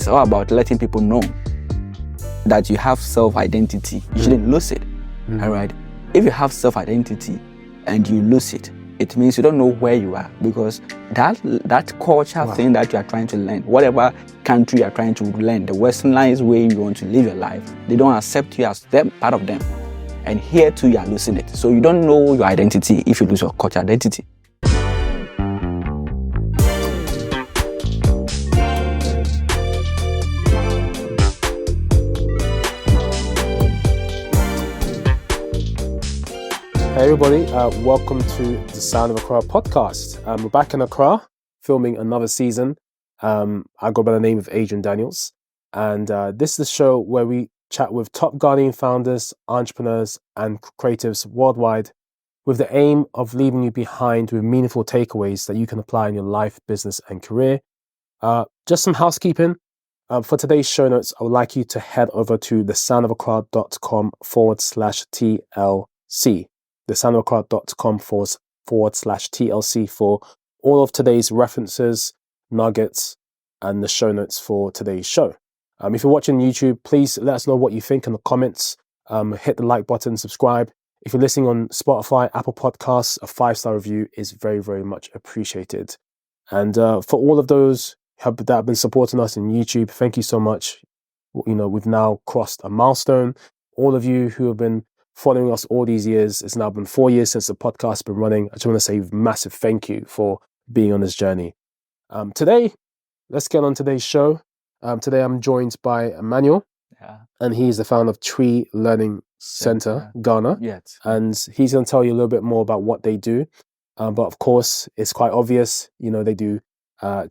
it's all about letting people know that you have self-identity. You shouldn't lose it. All right. If you have self-identity and you lose it, it means you don't know where you are, because that culture thing that you are trying to learn, whatever country you are trying to learn, the westernized way you want to live your life, they don't accept you as them, part of them. And here too, you are losing it. So you don't know your identity if you lose your culture identity. Hey everybody, welcome to the Sound of Accra podcast. We're back in Accra, filming another season. I go by the name of Adrian Daniels, and this is the show where we chat with top Ghanaian founders, entrepreneurs, and creatives worldwide, with the aim of leaving you behind with meaningful takeaways that you can apply in your life, business, and career. Just some housekeeping. For today's show notes, I would like you to head over to thesoundofaccra.com/TLC. thesoundofaccra.com/TLC for all of today's references, nuggets, and the show notes for today's show. If you're watching YouTube, please let us know what you think in the comments. Hit the like button, subscribe. If you're listening on Spotify, Apple Podcasts, a 5-star review is very, very much appreciated. And for all of those that have been supporting us in YouTube, thank you so much. You know, we've now crossed a milestone. All of you who have been following us all these years, it's now been 4 years since the podcast has been running. I just want to say a massive thank you for being on this journey. Today, let's get on today's show. Today I'm joined by Emmanuel, and he's the founder of Twi Learning Center, Ghana. Yes. And he's going to tell you a little bit more about what they do. But of course, it's quite obvious, you know, they do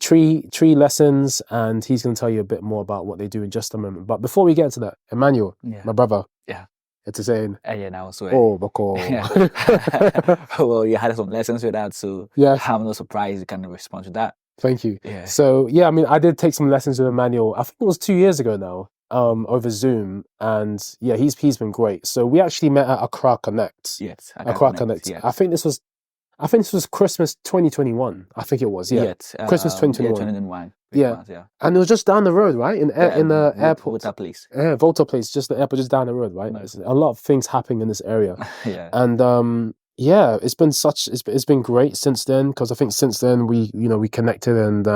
tree lessons, and he's going to tell you a bit more about what they do in just a moment. But before we get to that, Emmanuel, my brother. Yeah. It's saying, now, so, Bako. Well, you had some lessons with that, so I'm no surprise you can respond to that. Thank you. Yeah. So, I mean, I did take some lessons with Emmanuel. I think it was 2 years ago now, over Zoom. And he's been great. So we actually met at Accra Connect. Yes. Accra Connect. Yes. I think this was Christmas 2021. I think it was, Christmas 2021. 2021. Yeah. And it was just down the road, right? In the airport. Volta Place. Yeah, Volta Place, just the airport, just down the road, right? Nice. There's a lot of things happening in this area. Yeah. And it's been great since then, because I think since then we connected, and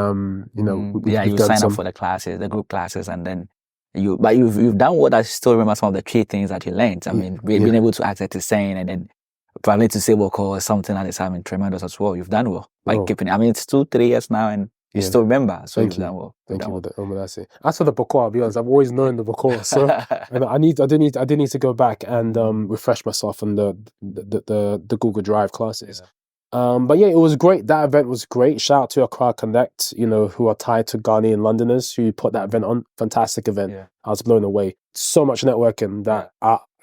you signed up for the classes, the group classes, and then you've done what I still remember some of the key things that you learned. I mean, being able to access the saying, and then probably to say what call something that is having tremendous as well. You've done well by keeping it. I mean, it's 2-3 years now, and you still remember. So you've done well. Thank you for that. As for the Bako, I'll be honest, I've always known the Bako. So and I do need to go back and refresh myself on the Google Drive classes. But it was great. That event was great. Shout out to Accra Connect, who are tied to Ghanaian Londoners who put that event on. Fantastic event. Yeah. I was blown away. So much networking that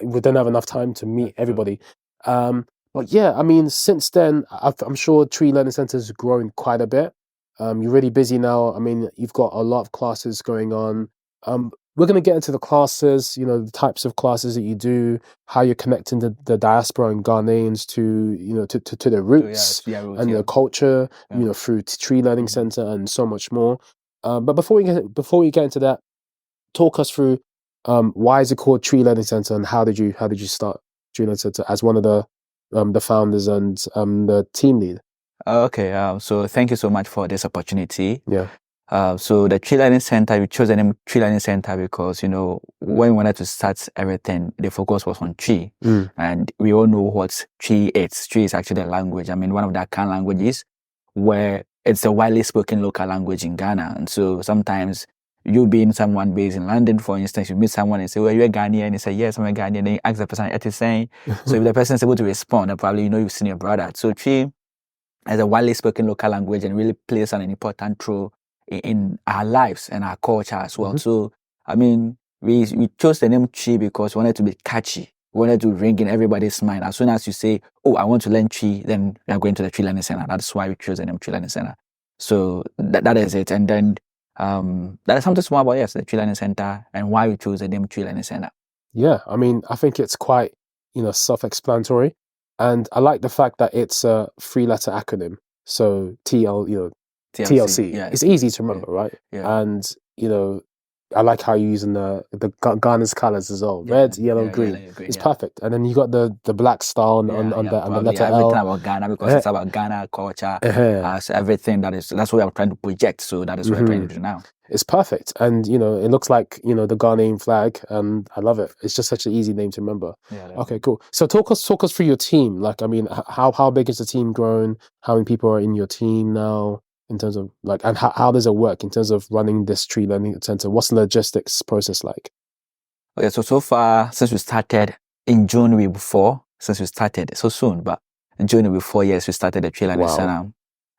we didn't have enough time to meet everybody. But I mean, since then, I'm sure Twi Learning Centre is growing quite a bit. You're really busy now. I mean, you've got a lot of classes going on. We're going to get into the classes, the types of classes that you do, how you're connecting the diaspora and Ghanaians to their roots and their culture, through Twi Learning Centre and so much more. But before we get into that, talk us through why is it called Twi Learning Centre, and how did you start Twi Learning Centre as one of the founders and the team lead? Okay, so thank you so much for this opportunity. Yeah. So the Twi Learning Center, we chose the name Twi Learning Center because, when we wanted to start everything, the focus was on Twi. And we all know what Twi is. Twi is actually a language. I mean, one of the Akan languages, where it's a widely spoken local language in Ghana. And so sometimes you being someone based in London, for instance, you meet someone and say, well, you're a Ghanaian, and you say, yes, I'm a Ghanaian. Then you ask the person, what is saying? So if the person is able to respond, then probably you've seen your brother. So Twi as a widely spoken local language, and really plays an important role in our lives and our culture as well. So, I mean, we chose the name Twi because we wanted to be catchy. We wanted to ring in everybody's mind. As soon as you say, I want to learn Twi, then we are going to the Twi Learning Center. That's why we chose the name Twi Learning Center. So that is it. And then that is something small about, the Twi Learning Center and why we chose the name Twi Learning Center. Yeah, I mean, I think it's quite, self-explanatory. And I like the fact that it's a 3-letter acronym. So TLC. Yeah. It's easy to remember, right? Yeah. And, I like how you're using the Ghana's colors as well. Red, yellow, green. It's perfect. And then you got the black star on the letter L. Everything about Ghana, because it's about Ghana culture. So everything that's what we are trying to project. So that is what we're trying to do now. It's perfect. And, you know, it looks like, you know, the Ghanaian flag. And I love it. It's just such an easy name to remember. Okay, cool. So talk us through your team. Like, I mean, how big is the team grown? How many people are in your team now? In terms of like, and how does it work in terms of running this Twi Learning Center? What's the logistics process like? Okay, so far, since we started in June before, since we started so soon, but in June before, yes, we started the Twi Learning Center.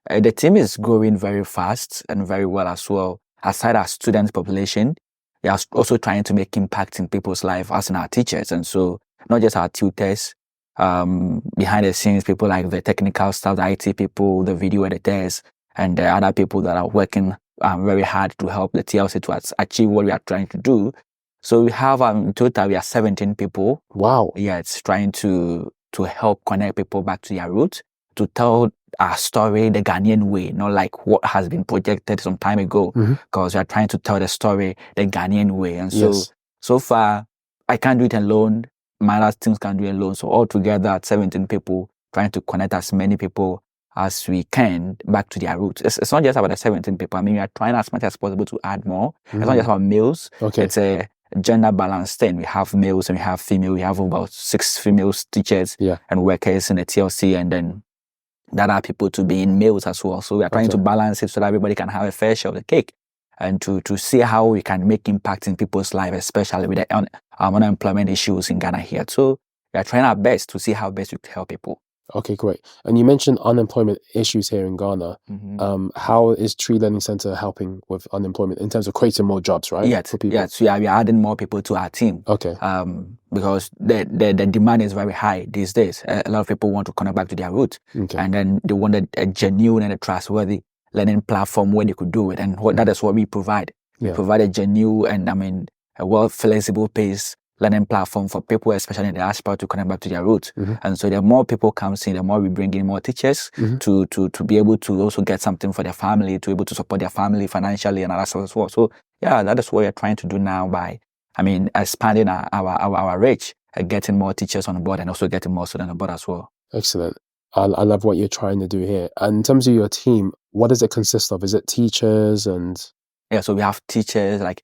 The team is growing very fast and very well as well. Aside our student population, we are also trying to make impact in people's life, as in our teachers. And so not just our tutors, behind the scenes, people like the technical staff, the IT people, the video editors, and the other people that are working very hard to help the TLC to achieve what we are trying to do. So we have, in total, we are 17 people. Wow. Yeah, it's trying to help connect people back to their roots, to tell our story the Ghanaian way, not like what has been projected some time ago, because we are trying to tell the story the Ghanaian way. And so far, I can't do it alone. My other teams can't do it alone. So all together, 17 people, trying to connect as many people as we can back to their roots. It's not just about the 17 people. I mean, we are trying as much as possible to add more. It's not just about males. It's a gender balanced thing. We have males and we have female. We have about 6 female teachers and workers in the TLC, and then that are people to be in males as well. So we are trying to balance it so that everybody can have a fair share of the cake, and to see how we can make impact in people's lives, especially with the unemployment issues in Ghana here. So we are trying our best to see how best we can help people. Okay, great. And you mentioned unemployment issues here in Ghana. How is Twi Learning Centre helping with unemployment in terms of creating more jobs, right? Yes, we are adding more people to our team. Okay. Because the demand is very high these days. A lot of people want to connect back to their roots. And then they want a genuine and a trustworthy learning platform where they could do it. And that is what we provide. We provide a genuine and a well-flexible pace learning platform for people, especially in the diaspora, to connect back to their roots. And so the more people come in, the more we bring in more teachers to be able to also get something for their family, to be able to support their family financially and other stuff as well. So yeah, that is what we're trying to do now by, expanding our reach and getting more teachers on board and also getting more students on board as well. Excellent. I love what you're trying to do here. And in terms of your team, what does it consist of? Is it teachers and... Yeah, so we have teachers like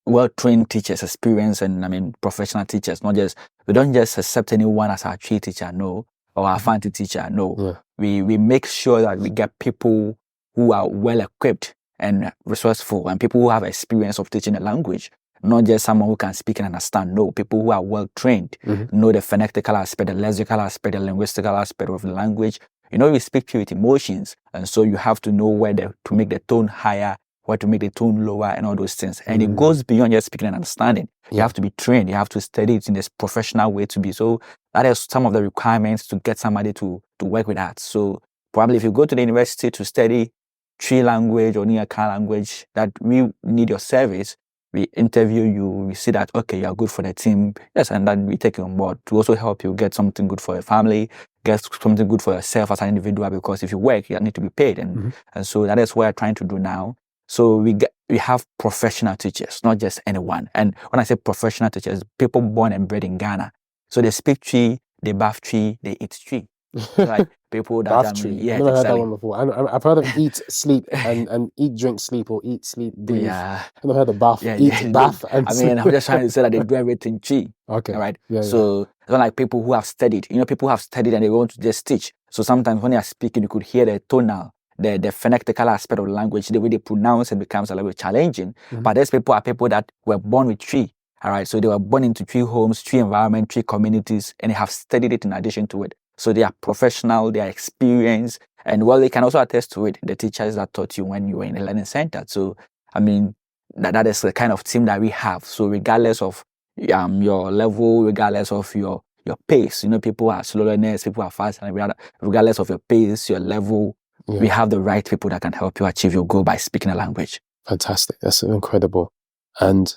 well-trained teachers, experienced and professional teachers. We don't just accept anyone as our Twi teacher, no, or our fancy teacher, no. We make sure that we get people who are well-equipped and resourceful, and people who have experience of teaching a language, not just someone who can speak and understand. No, people who are well-trained, know the phonetical aspect, the lexical aspect, the linguistical aspect of the language. You know, we speak with emotions, and so you have to know where to make the tone higher, where to make the tone lower, and all those things. And it goes beyond just speaking and understanding. You have to be trained. You have to study it in this professional way to be. So that is some of the requirements to get somebody to work with that. So probably if you go to the university to study Twi language or Accra language, that we need your service, we interview you, we see that, okay, you are good for the team. Yes, and then we take you on board to also help you get something good for your family, get something good for yourself as an individual, because if you work, you need to be paid. And so that is what we're trying to do now. So we have professional teachers, not just anyone. And when I say professional teachers, people born and bred in Ghana. So they speak Twi, they bath Twi, they eat Twi. So like people that bath Twi. Yeah, I've never heard that one before. I've heard of eat, sleep, and eat, drink, sleep, or eat, sleep, breathe. Yeah. I've never heard of bath, eat, bath, and sleep. I'm just trying to say that they do everything Twi. Okay. All right. So it's not like people who have studied. You know, people who have studied and they want to just teach. So sometimes when they are speaking, you could hear the tonal, the phonetical aspect of the language, the way they pronounce it becomes a little bit challenging. But these people are people that were born with Twi. All right. So they were born into Twi homes, Twi environment, Twi communities, and they have studied it in addition to it. So they are professional, they are experienced, and they can also attest to it, the teachers that taught you when you were in the learning center. So, that is the kind of team that we have. So regardless of your level, regardless of your pace, you know, people are slow learners, people are fast, and regardless of your pace, your level, we have the right people that can help you achieve your goal by speaking a language. Fantastic. That's incredible. And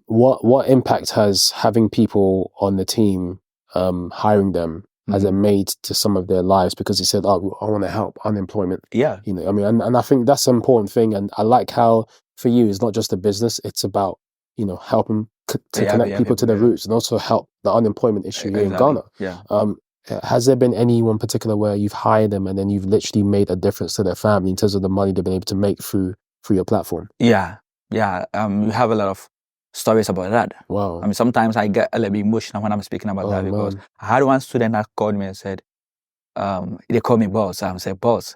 what impact has having people on the team, hiring them, has it made to some of their lives? Because he said, I want to help unemployment. Yeah. You know, and I think that's an important thing. And I like how for you is not just a business; it's about helping to connect people to their roots and also help the unemployment issue here in Ghana. Yeah. Has there been anyone particular where you've hired them and then you've literally made a difference to their family in terms of the money they've been able to make through your platform? Yeah. We have a lot of stories about that. Wow. I mean, sometimes I get a little bit emotional when I'm speaking about that because I had one student that called me and said, they called me boss. I said, boss,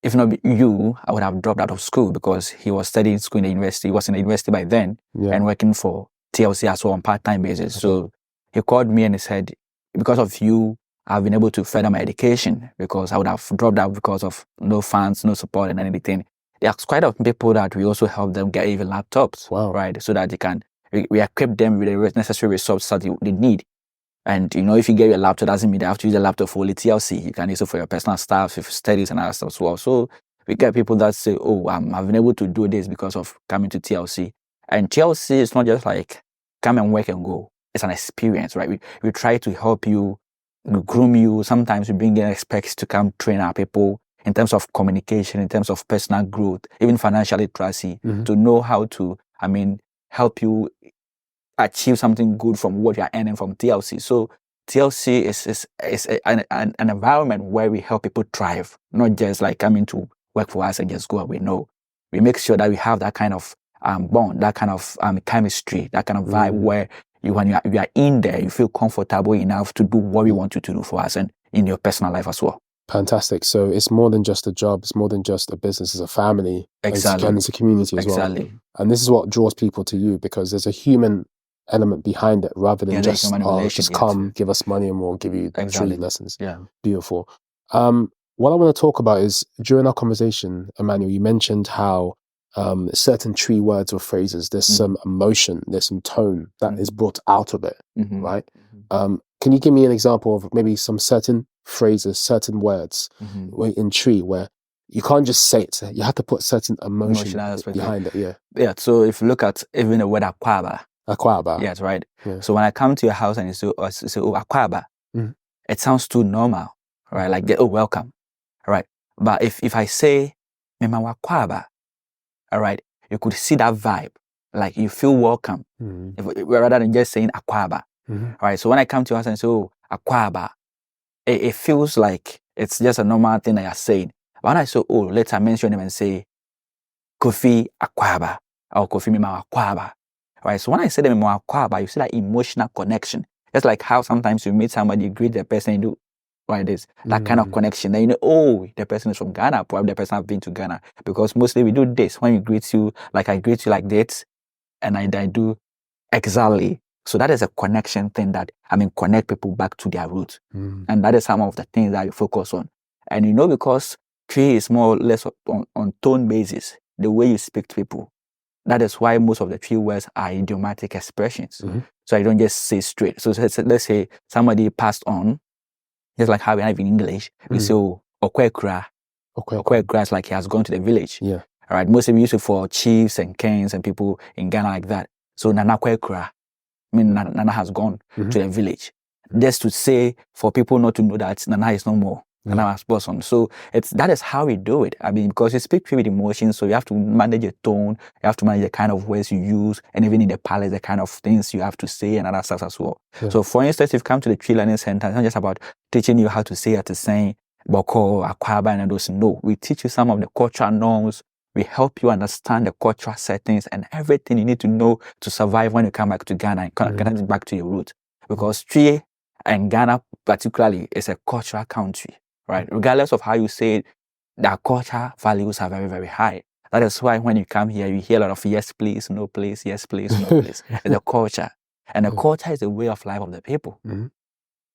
if not you, I would have dropped out of school because he was studying school in the university. He was in the university by then and working for TLC as well on part-time basis. Okay. So he called me and he said, because of you, I've been able to further my education because I would have dropped out because of no funds, no support and anything. There's quite a few people that we also help them get even laptops, right? So that they can, we equip them with the necessary resources that they need. And, if you get your laptop, doesn't mean they have to use a laptop for only TLC. You can use it for your personal stuff, for studies and other stuff as well. So we get people that say, oh, I've been able to do this because of coming to TLC. And TLC is not just like come and work and go. It's an experience, right? We try to help you, groom you. Sometimes we bring in experts to come train our people in terms of communication, in terms of personal growth, even financial literacy, to know how to, help you achieve something good from what you are earning from TLC. So TLC is an environment where we help people thrive, not just like coming to work for us and just go away. No, we make sure that we have that kind of bond, that kind of chemistry, that kind of vibe where when you are in there, you feel comfortable enough to do what we want you to do for us and in your personal life as well. Fantastic. So it's more than just a job. It's more than just a business. It's a family. Exactly. And it's a community as well. And this is what draws people to you because there's a human element behind it rather than just come, give us money and we'll give you training lessons. Yeah. Beautiful. What I want to talk about is during our conversation, Emmanuel, you mentioned how certain Twi words or phrases, there's some emotion, there's some tone that is brought out of it, right? Can you give me an example of maybe some certain phrases, certain words in Twi where you can't just say it, you have to put certain emotion behind it? Yeah, so if you look at even the word akwaba. Yes, right. Yeah. So when I come to your house and you say, akwaba, it sounds too normal, right? Like, welcome, right? But if I say, mema wakwaba, all right, you could see that vibe, like you feel welcome, rather than just saying akwaba, right? So when I come to your house and say, akwaba, it feels like it's just a normal thing that you're saying. But when I say, let's mention them and say, Kofi akwaba, or Kofi mema wakwaba. Right, so when I say them in Akwaba, you see that emotional connection. Just like how sometimes you meet somebody, you greet the person, you do that kind of connection. Then the person is from Ghana, probably the person has been to Ghana. Because mostly we do this when we greet you, like I greet you like this, and I do exactly. So that is a connection thing that connect people back to their roots. And that is some of the things that you focus on. And because Twi is more or less on tone basis, the way you speak to people. That is why most of the Twi words are idiomatic expressions. So I don't just say straight. So let's say somebody passed on, just like how we have in English, we say, okwekra. Okwekra is like he has gone to the village. Yeah. All right. Mostly we use it for chiefs and kings and people in Ghana like that. So Nana kwekra, Nana has gone to the village. Just to say for people not to know that Nana is no more. And I'm a person. So that is how we do it. Because you speak with emotions, so you have to manage your tone, you have to manage the kind of words you use, and even in the palace, the kind of things you have to say and other stuff as well. Yeah. So for instance, if you come to the Twi Learning Center, it's not just about teaching you how to say at the saying, boko, akwaba, and those. No, we teach you some of the cultural norms. We help you understand the cultural settings and everything you need to know to survive when you come back to Ghana and connect back to your roots. Because Twi and Ghana particularly is a cultural country. Right, regardless of how you say it, their culture values are very, very high. That is why when you come here, you hear a lot of yes, please, no, please, yes, please, no, please. It's a culture. And the culture is the way of life of the people.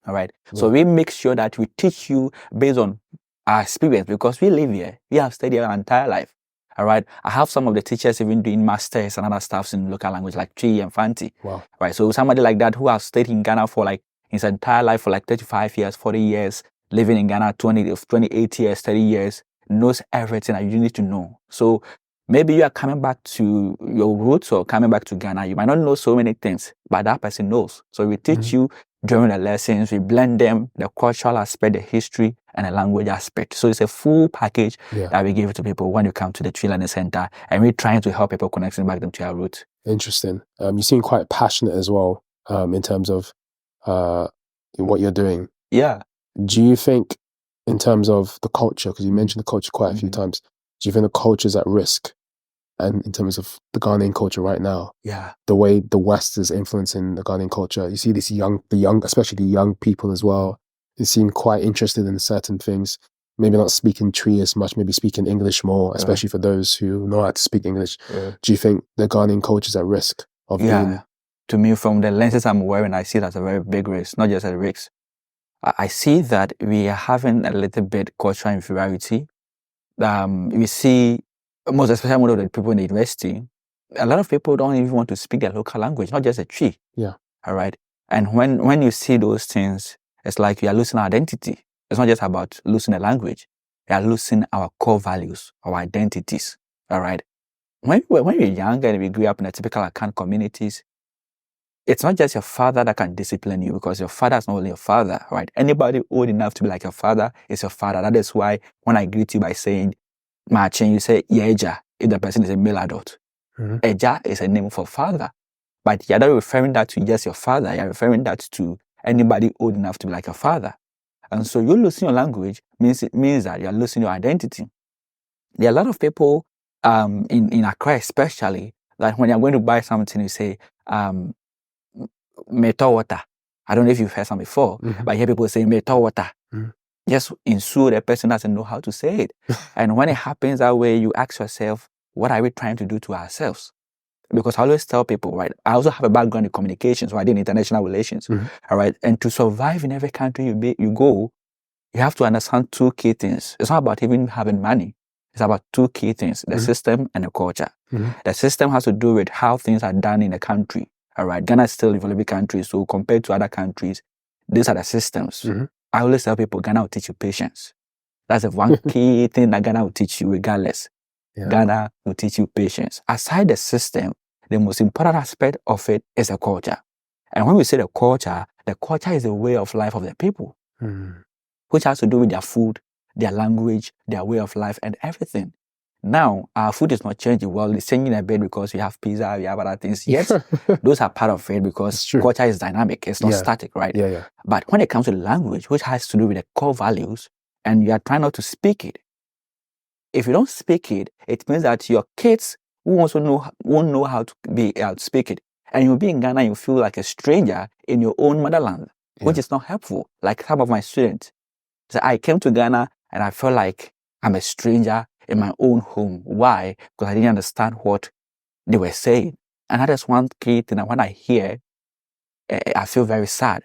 All right. So we make sure that we teach you based on our experience because we live here. We have studied our entire life. All right. I have some of the teachers even doing masters and other stuff in local language like Twi and Fanti. Wow. Right. So somebody like that who has stayed in Ghana for like his entire life for like 35 years, 40 years, living in Ghana 28 years, 30 years, knows everything that you need to know. So maybe you are coming back to your roots or coming back to Ghana. You might not know so many things, but that person knows. So we teach you during the lessons, we blend them, the cultural aspect, the history, and a language aspect. So it's a full package that we give to people when you come to the Twi Learning Center, and we're trying to help people connecting back them to our roots. Interesting. You seem quite passionate as well in terms of what you're doing. Yeah. Do you think, in terms of the culture, because you mentioned the culture quite a few times, do you think the culture is at risk? And in terms of the Ghanaian culture right now, the way the West is influencing the Ghanaian culture, you see this especially the young people as well, they seem quite interested in certain things. Maybe not speaking Twi as much, maybe speaking English more, especially for those who know how to speak English. Do you think the Ghanaian culture is at risk of being? To me, from the lenses I'm wearing, I see that as a very big risk, not just a risk. I see that we are having a little bit cultural inferiority. We see, most especially one of the people in the university, a lot of people don't even want to speak their local language, not just a Twi. Yeah. All right. And when you see those things, it's like you are losing identity. It's not just about losing the language. We are losing our core values, our identities. All right. When you're younger and we grew up in a typical Akan communities, it's not just your father that can discipline you, because your father is not only your father, right? Anybody old enough to be like your father is your father. That is why when I greet you by saying Machin, you say Yeja if the person is a male adult. Eja is a name for father. But you're not referring that to just your father, you're referring that to anybody old enough to be like your father. And so you losing your language means that you're losing your identity. There are a lot of people in Accra especially, that when you're going to buy something, you say, metal water. I don't know if you've heard some before, but I hear people say metal water. Just ensure the person doesn't know how to say it. And when it happens that way, you ask yourself, what are we trying to do to ourselves? Because I always tell people, right, I also have a background in communications, so I did international relations, all right? And to survive in every country you go, you have to understand two key things. It's not about even having money. It's about two key things, the system and the culture. The system has to do with how things are done in the country. All right, Ghana is still a developing country, so compared to other countries, these are the systems. I always tell people, Ghana will teach you patience. That's the one key thing that Ghana will teach you regardless. Ghana will teach you patience. Aside the system, the most important aspect of it is the culture. And when we say the culture is the way of life of the people, which has to do with their food, their language, their way of life, and everything. Now, our food is not changing. Well, it's changing a bit because we have pizza, we have other things. Yes, those are part of it because culture is dynamic. It's not static, right? But when it comes to language, which has to do with the core values, and you are trying not to speak it, if you don't speak it, it means that your kids won't know how to speak it. And you'll be in Ghana, you feel like a stranger in your own motherland, which is not helpful. Like some of my students, so I came to Ghana and I felt like I'm a stranger in my own home. Why? Because I didn't understand what they were saying. And that is one key thing that when I hear, I feel very sad.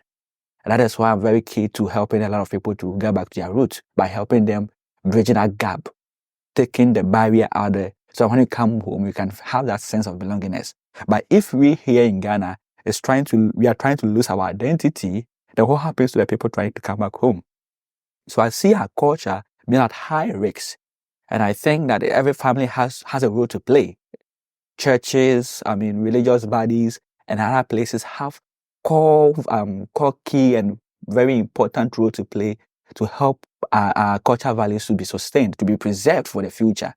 And that is why I'm very key to helping a lot of people to get back to their roots by helping them bridging that gap, taking the barrier out there. So when you come home, you can have that sense of belongingness. But if we here in Ghana we are trying to lose our identity, then what happens to the people trying to come back home? So I see our culture being at high risk. And I think that every family has a role to play. Churches, religious bodies, and other places have core key and very important role to play to help our cultural values to be sustained, to be preserved for the future.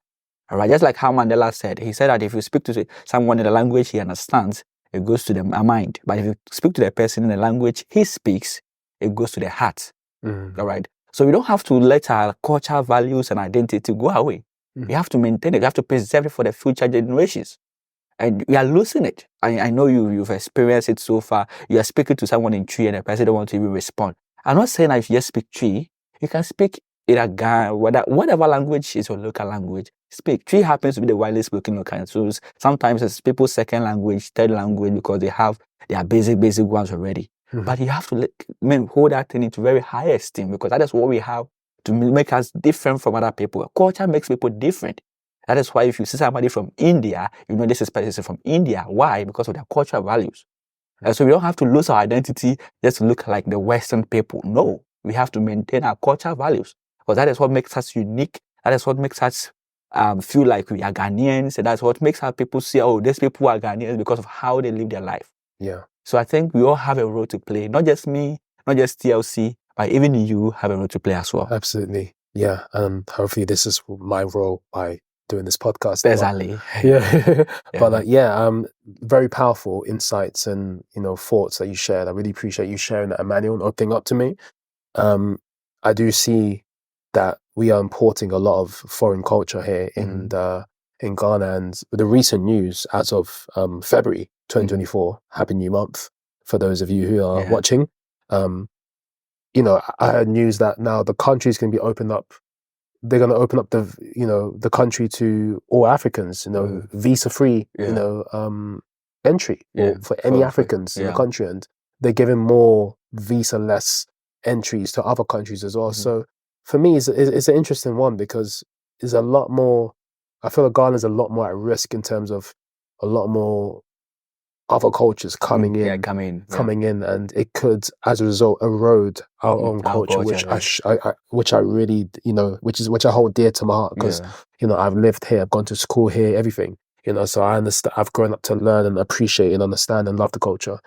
All right, just like how Mandela said, he said that if you speak to someone in the language he understands, it goes to the mind. But if you speak to the person in the language he speaks, it goes to the heart. All right. So we don't have to let our cultural values and identity go away. We have to maintain it. We have to preserve it for the future generations. And we are losing it. I know you've experienced it so far. You are speaking to someone in Twi and the person don't want to even respond. I'm not saying that if you just speak Twi, you can speak either Ghana, whatever language is your local language, speak. Twi happens to be the widely spoken local. So sometimes it's people's second language, third language, because they have their basic ones already. But you have to hold that thing into very high esteem, because that is what we have to make us different from other people. Culture makes people different. That is why if you see somebody from India, you know this is person from India. Why? Because of their cultural values. And so we don't have to lose our identity just to look like the Western people. No, we have to maintain our cultural values, because that is what makes us unique. That is what makes us feel like we are Ghanaians. And that's what makes our people say, oh, these people are Ghanaians because of how they live their life. Yeah. So I think we all have a role to play, not just me, not just TLC, but even you have a role to play as well. Absolutely. Yeah. Hopefully this is my role by doing this podcast. Exactly. Yeah. But very powerful insights and, thoughts that you shared. I really appreciate you sharing that, Emmanuel, and opening up to me. I do see that we are importing a lot of foreign culture here in Ghana, and with the recent news as of February 2024, Happy New Month for those of you who are watching. I heard news that now the country's going to be opened up. They're going to open up the country to all Africans, visa free, entry for any Africans in the country, and they're giving more visa less entries to other countries as well. So for me, it's an interesting one because there's a lot more. I feel like Ghana's a lot more at risk in terms of a lot more other cultures coming in, and it could, as a result, erode our own culture, which I really, which I hold dear to my heart because I've lived here, I've gone to school here, everything, so I understand. I've grown up to learn and appreciate and understand and love the culture.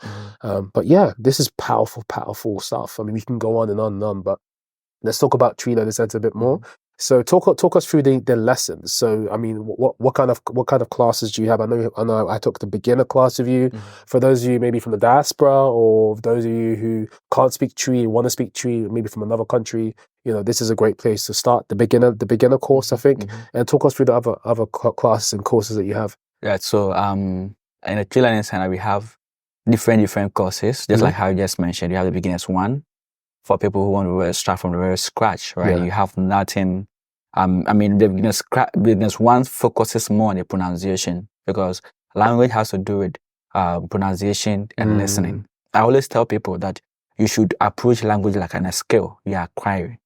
But yeah, this is powerful stuff. I mean, we can go on and on and on, but let's talk about Twi Learning Centre a bit more. So talk us through the lessons. So I mean, what kind of classes do you have? I know I took the beginner class with you. For those of you maybe from the diaspora, or those of you who can't speak Twi, want to speak Twi, maybe from another country, this is a great place to start the beginner course, I think. And talk us through the other classes and courses that you have. Yeah. So in the Twi Learning Centre we have different courses, just like how you just mentioned. You have the beginners one for people who want to start from the very scratch, right? You have nothing. I mean, the beginners one focuses more on the pronunciation because language has to do with pronunciation and listening. I always tell people that you should approach language like a skill you are acquiring.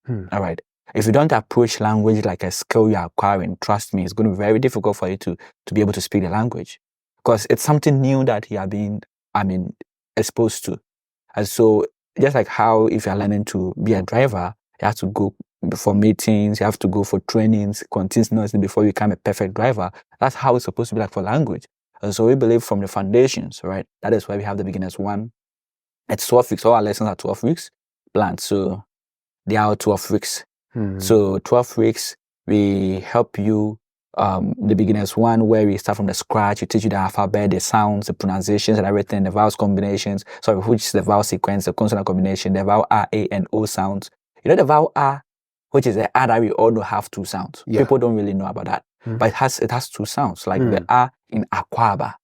All right. If you don't approach language like a skill you are acquiring, trust me, it's going to be very difficult for you to be able to speak the language because it's something new that you are being, exposed to. And so, just like how if you are learning to be a driver, you have to go for meetings, you have to go for trainings continuously before you become a perfect driver. That's how it's supposed to be like for language. And so we believe from the foundations, right? That is why we have the beginners one. It's 12 weeks. All our lessons are 12 weeks planned. So they are 12 weeks. So 12 weeks, we help you, the beginners one, where we start from the scratch. We teach you the alphabet, the sounds, the pronunciations and everything, the vowels combinations. So which is the vowel sequence, the consonant combination, the vowel R, A, and O sounds. The vowel R, which is the R that we all know have two sounds. People don't really know about that. But it has two sounds, like the R in Aquaba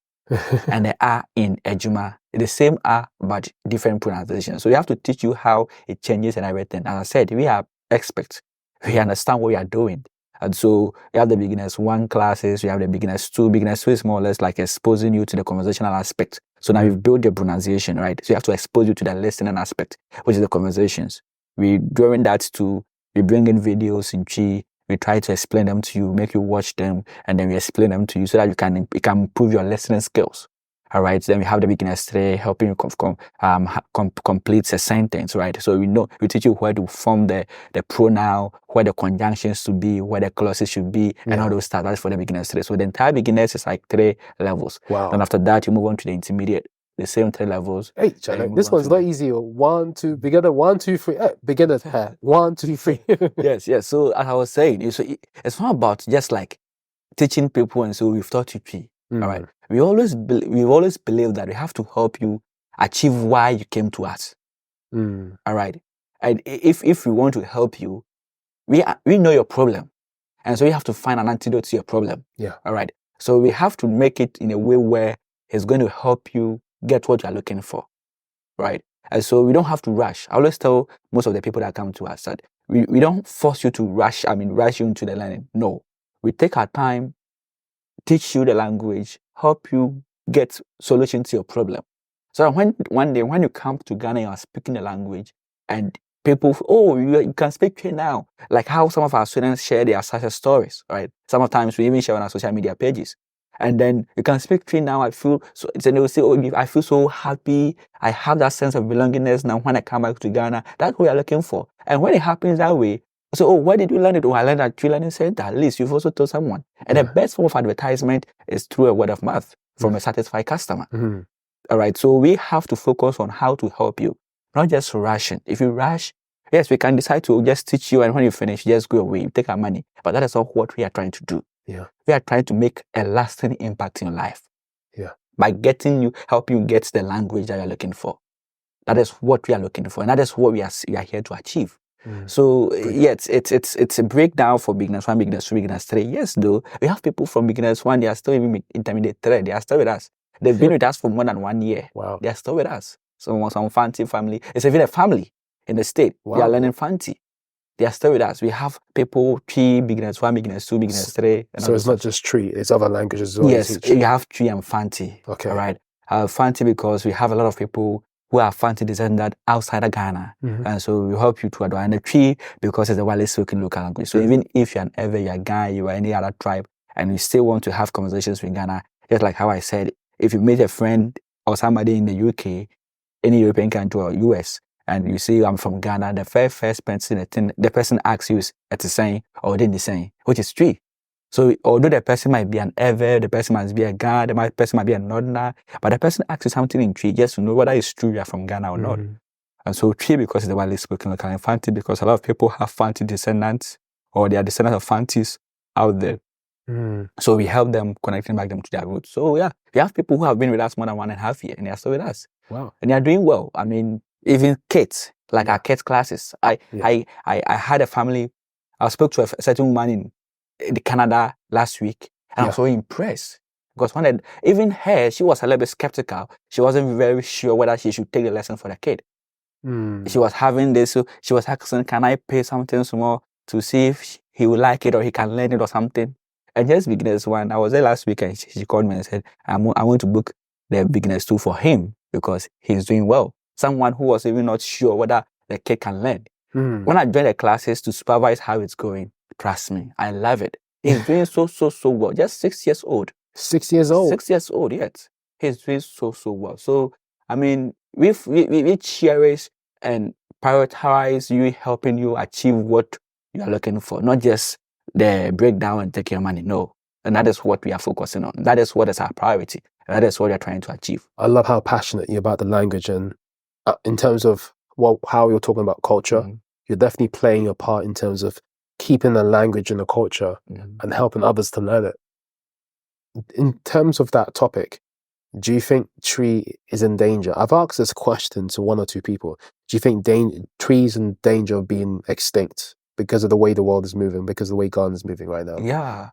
and the R in Ejuma. The same R, but different pronunciation. So we have to teach you how it changes and everything. As I said, we are experts. We understand what we are doing. And so we have the beginners one classes, we have the beginners two. Beginners two is more or less like exposing you to the conversational aspect. So now you've built your pronunciation, right? So you have to expose you to the listening aspect, which is the conversations. During that too, we bring in videos in Twi. We try to explain them to you, make you watch them, and then we explain them to you so that you can improve your listening skills. All right. Then we have the beginners three helping you complete a sentence, right? So we teach you where to form the pronoun, where the conjunctions should be, where the clauses should be, and all those stuff. That's for the beginners three. So the entire beginners is like 3 levels. Wow. And after that, you move on to the intermediate. The same 3 levels. Hey, this one's not easy. 1, 2, beginner, 1, 2, 3. Beginner, 1, 2, 3. Yes. So as I was saying, it's not about just like teaching people, and so we've taught you Twi. All right. We always believe that we have to help you achieve why you came to us. All right. And if we want to help you, we know your problem, and so we have to find an antidote to your problem. Yeah. All right. So we have to make it in a way where it's going to help you get what you're looking for, right? And so we don't have to rush. I always tell most of the people that come to us that we don't force you to rush you into the learning. No, we take our time, teach you the language, help you get solution to your problem. So when you come to Ghana, you are speaking the language, and people, you can speak Twi now. Like how some of our students share their success stories, right? Sometimes we even share on our social media pages. And then you can speak Twi now. I feel so. Then they will say, I feel so happy. I have that sense of belongingness now when I come back to Ghana. That's what we are looking for. And when it happens that way, so where did you learn it? I learned at Twi Learning Centre. At least you've also told someone. And the best form of advertisement is through a word of mouth from a satisfied customer. All right. So we have to focus on how to help you. not just rushing. If you rush, yes, we can decide to just teach you, and when you finish, you just go away, you take our money. But that is not what we are trying to do. Yeah. We are trying to make a lasting impact in your life. Yeah. By helping you get the language that you're looking for. That is what we are looking for, and that is what we are here to achieve. So it's a breakdown for beginners 1, beginners 2, beginners 3. Yes, though we have people from beginners 1, they are still even intermediate 3. They are still with us. They've been with us for more than 1 year. Wow. They are still with us. So some Fanti family. It's even a family in the state. Wow. They are learning Fanti. They are still with us. We have people Twi, beginners 1, beginners 2, beginners 3. So it's not just Twi, it's other languages as well. Yes, you have Twi and Fanti. Okay. All right. Fanti, because we have a lot of people who are Fanti descended outside of Ghana. And so we help you to adopt. And the Twi, because it's a widely spoken local language. So even if you're a guy, you are any other tribe, and you still want to have conversations with Ghana, just like how I said, if you meet a friend or somebody in the UK, any European country or US, and you say I'm from Ghana, the first person, the person asks you is the same or didn't the same, which is Twi. So although the person might be an Ever, the person might be a Ghana, the person might be a Northerner, but the person asks you something in Twi just to know whether it's true you're from Ghana or not. And so Twi, because it's the widely spoken local, and Fanti because a lot of people have Fanti descendants or they are descendants of Fantis out there. So we help them connecting back them to their roots. So yeah, we have people who have been with us more than 1.5 years and they are still with us. Wow. And they are doing well. I mean, even kids, like our kids classes. I had a family, I spoke to a certain woman in Canada last week, and I was so impressed. Because even her, she was a little bit skeptical. She wasn't very sure whether she should take the lesson for the kid. She was having this, so she was asking, can I pay something small to see if he will like it or he can learn it or something? And just beginners 1, I was there last week and she called me and said, I want to book the beginners 2 for him because he's doing well. Someone who was even not sure whether the kid can learn. When I joined the classes to supervise how it's going, trust me, I love it. He's doing so well. Just 6 years old. 6 years old? 6 years old, yes. He's doing so well. So, I mean, we cherish and prioritize you helping you achieve what you are looking for, not just the breakdown and take your money. No. And that is what we are focusing on. That is what is our priority. And that is what we are trying to achieve. I love how passionate you're about the language, and in terms of how you're talking about culture, you're definitely playing your part in terms of keeping the language and the culture and helping others to learn it. In terms of that topic, do you think Twi is in danger? I've asked this question to 1 or 2 people. Do you think Twi is in danger of being extinct because of the way the world is moving, because of the way Ghana is moving right now? Yeah.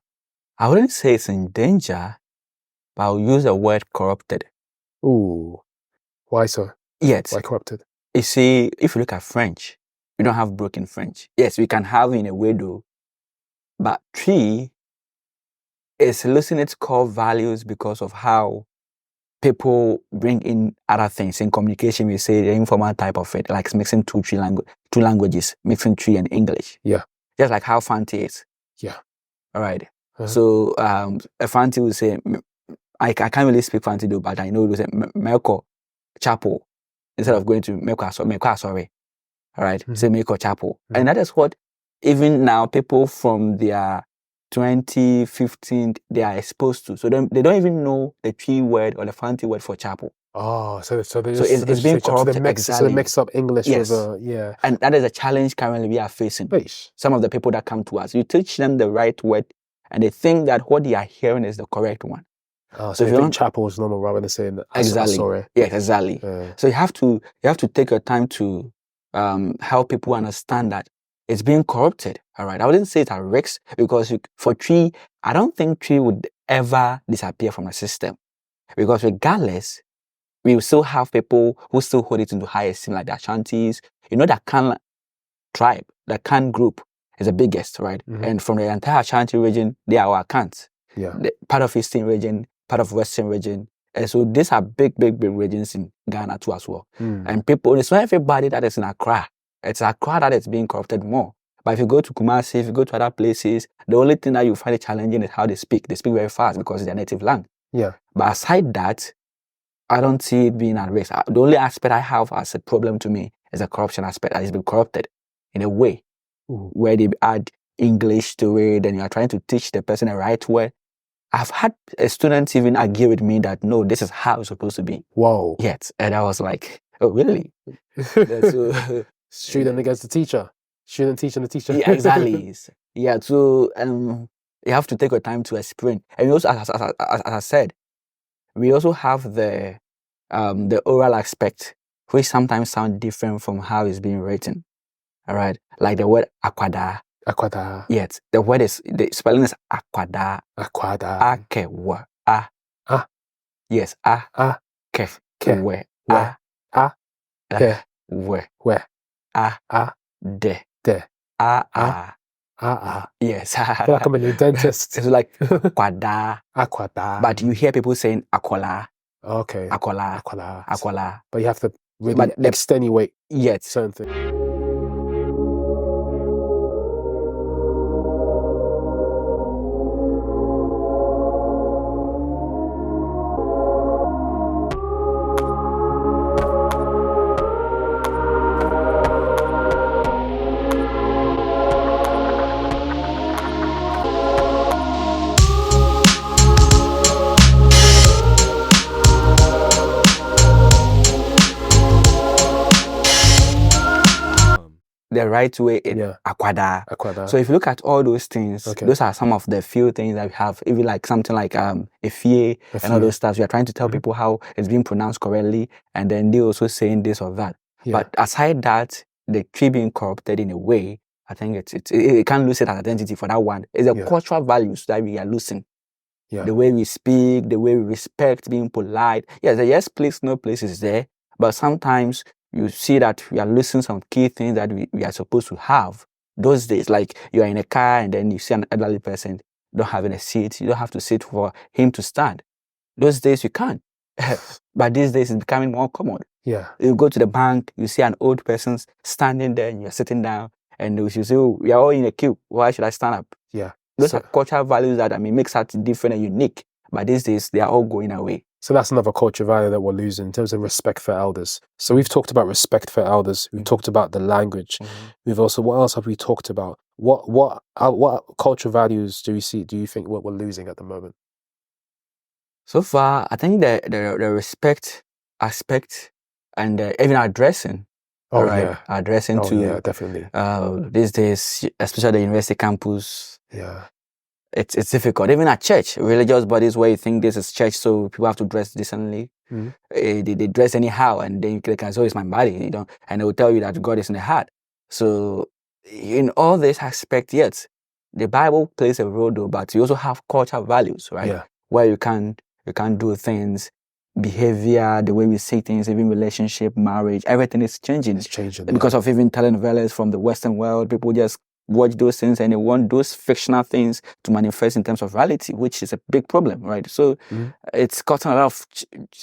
I wouldn't say it's in danger, but I'll use the word corrupted. Ooh. Why so? Yes. Why corrupted? You see, if you look at French, we don't have broken French. Yes, we can have in a way though, but Twi is losing its core values because of how people bring in other things. In communication, we say the informal type of it, like mixing two languages, mixing Twi and English. Yeah. Just like how Fanti is. Yeah. All right. So a Fanti will say, I can't really speak Fanti though, but I know it will say Melko Chapel instead of going to Melko, sorry. All right. Say Melko Chapel. And that is what even now people from their 2015 they are exposed to. So they don't even know the Twi word or the Fanti word for chapel. Oh, so it's being corrupted. So they mix up English yes. with And that is a challenge currently we are facing. Some of the people that come to us, you teach them the right word and they think that what they are hearing is the correct one. Oh, so if you think chapel is normal rather than saying exactly. Sorry. Yes, exactly. So you have to take your time to help people understand that it's being corrupted. All right. I wouldn't say it's a risk because for Twi, I don't think Twi would ever disappear from the system. Because regardless, we will still have people who still hold it into high esteem, like the Ashantis. You know, the Kan tribe, the Kan group is the biggest, right? And from the entire Ashanti region, they are our Kans. Yeah. Part of Eastern region, part of Western region. And so these are big regions in Ghana too as well. And people, it's not everybody that is in Accra. It's Accra that is being corrupted more. But if you go to Kumasi, if you go to other places, the only thing that you find it challenging is how they speak. They speak very fast because it's their native language. Yeah. But aside that, I don't see it being at risk. The only aspect I have as a problem to me is the corruption aspect. That it's been corrupted in a way where they add English to it and you are trying to teach the person the right word. I've had students even argue with me that, no, this is how it's supposed to be. Whoa. Yes. And I was like, Oh, really? So, Student against the teacher. Student teaching the teacher. yeah, exactly. Yeah, so you have to take your time to explain. And also, as I said, we also have the oral aspect, which sometimes sound different from how it's being written. All right, like the word akwada. Akwada. Yes, the spelling is akwada. Akwada. Akewa. Yes, ke. We. We. De. Yes. I feel like I'm a new dentist. It's like akwada. Akwada. But you hear people saying akola. Okay. Akola. But you have to really extenuate certain things. The right way in akwada. So if you look at all those things, those are some of the few things that we have. Even like something like efie and all those stuff. We are trying to tell people how it's being pronounced correctly, and then they also saying this or that. But aside that, the tree being corrupted in a way, I think it can't lose its identity for that one. It's the cultural values that we are losing. The way we speak, the way we respect, being polite. Yes, the yes place, no place is there. But sometimes you see that we are losing some key things that we are supposed to have. Those days, like you are in a car and then you see an elderly person don't have a seat. You don't have to sit for him to stand. Those days you can't. But these days it's becoming more common. Yeah. You go to the bank, you see an old person standing there and you're sitting down and you say, oh, we are all in a queue. Why should I stand up? Yeah. Those are cultural values that, makes us different and unique. But these days, they are all going away. So that's another culture value that we're losing in terms of respect for elders. So we've talked about respect for elders. We've talked about the language. We've also, what else have we talked about? What cultural values do you think we're losing at the moment? So far, I think the respect aspect and even addressing. Addressing definitely. These days, especially the university campus. Yeah. It's difficult. Even at church, religious bodies where you think this is church, so people have to dress decently. They dress anyhow, and then you can say, oh, it's my body, and they will tell you that God is in the heart. So in all this aspect, yes, the Bible plays a role though, but you also have cultural values, right? Yeah. Where you can do things, behavior, the way we see things, even relationship, marriage, everything is changing. It's changing. Because of even telenovelas from the Western world, people just watch those things and they want those fictional things to manifest in terms of reality, which is a big problem, right? So it's causing a lot of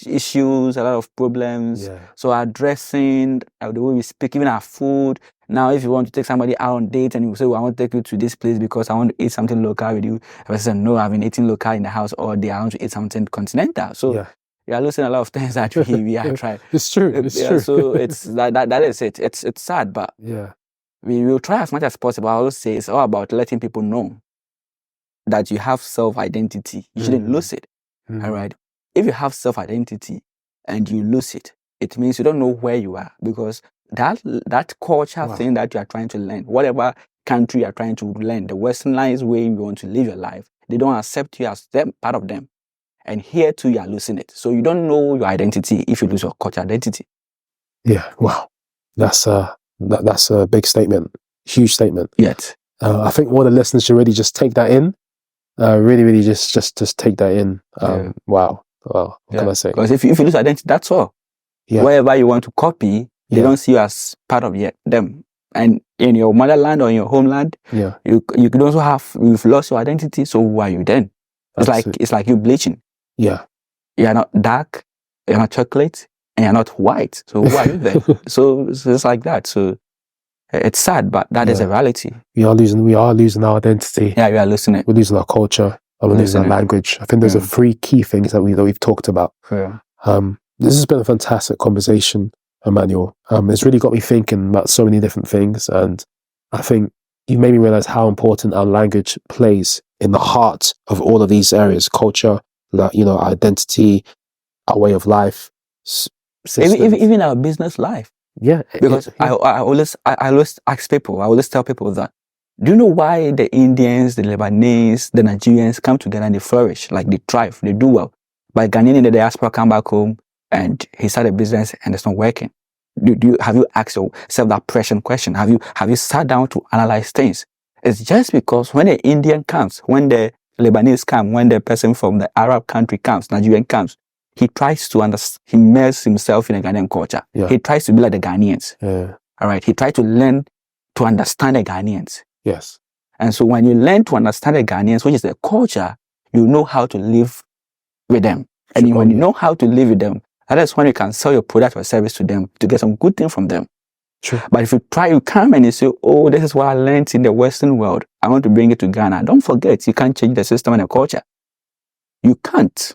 issues, a lot of problems. Yeah. So addressing the way we speak, even our food. Now, if you want to take somebody out on date and you say, well, I want to take you to this place because I want to eat something local with you. The person says, no, I've been eating local in the house all day. I want to eat something continental. So we are losing a lot of things that we are trying. It's true. It's true. So it's that is it. It's sad, but we will try as much as possible. I always say it's all about letting people know that you have self-identity. You shouldn't lose it. All right. If you have self-identity and you lose it, it means you don't know where you are, because that culture thing that you are trying to learn, whatever country you are trying to learn, the westernized way you want to live your life, they don't accept you as them, part of them. And here too, you are losing it. So you don't know your identity if you lose your culture identity. Yeah. Wow. That's a big statement. Huge statement. Yes. I think all the listeners should really just take that in. Really just take that in. Wow. What can I say? Because if you lose identity, that's all. Yeah. Wherever you want to copy, they don't see you as part of them. And in your motherland or in your homeland, you could also you've lost your identity. So who are you then? It's like you bleaching. Yeah. You're not dark, you're not chocolate, and you're not white. So who are you then? So it's like that. So it's sad, but that is a reality. We are losing our identity. Yeah, we are losing it. We're losing our culture. And we're losing our language. I think those are three key things that we've talked about. Yeah. This has been a fantastic conversation, Emmanuel. It's really got me thinking about so many different things, and I think you made me realize how important our language plays in the heart of all of these areas: culture, our identity, our way of life. systems. Even our business life. Yeah. Because I always ask people, I always tell people that, do you know why the Indians, the Lebanese, the Nigerians come together and they flourish, like they thrive, they do well? But Ghanaian in the diaspora come back home and he started a business and it's not working. Have you asked yourself that pressing question? Have you sat down to analyze things? It's just because when the Indian comes, when the Lebanese come, when the person from the Arab country comes, Nigerian comes, he tries to immerse himself in the Ghanaian culture. Yeah. He tries to be like the Ghanaians. Yeah. All right. He tries to learn to understand the Ghanaians. Yes. And so when you learn to understand the Ghanaians, which is the culture, you know how to live with them. And when you know how to live with them, that is when you can sell your product or service to them to get some good thing from them. True. But if you come and you say, oh, this is what I learned in the Western world, I want to bring it to Ghana. Don't forget, you can't change the system and the culture. You can't.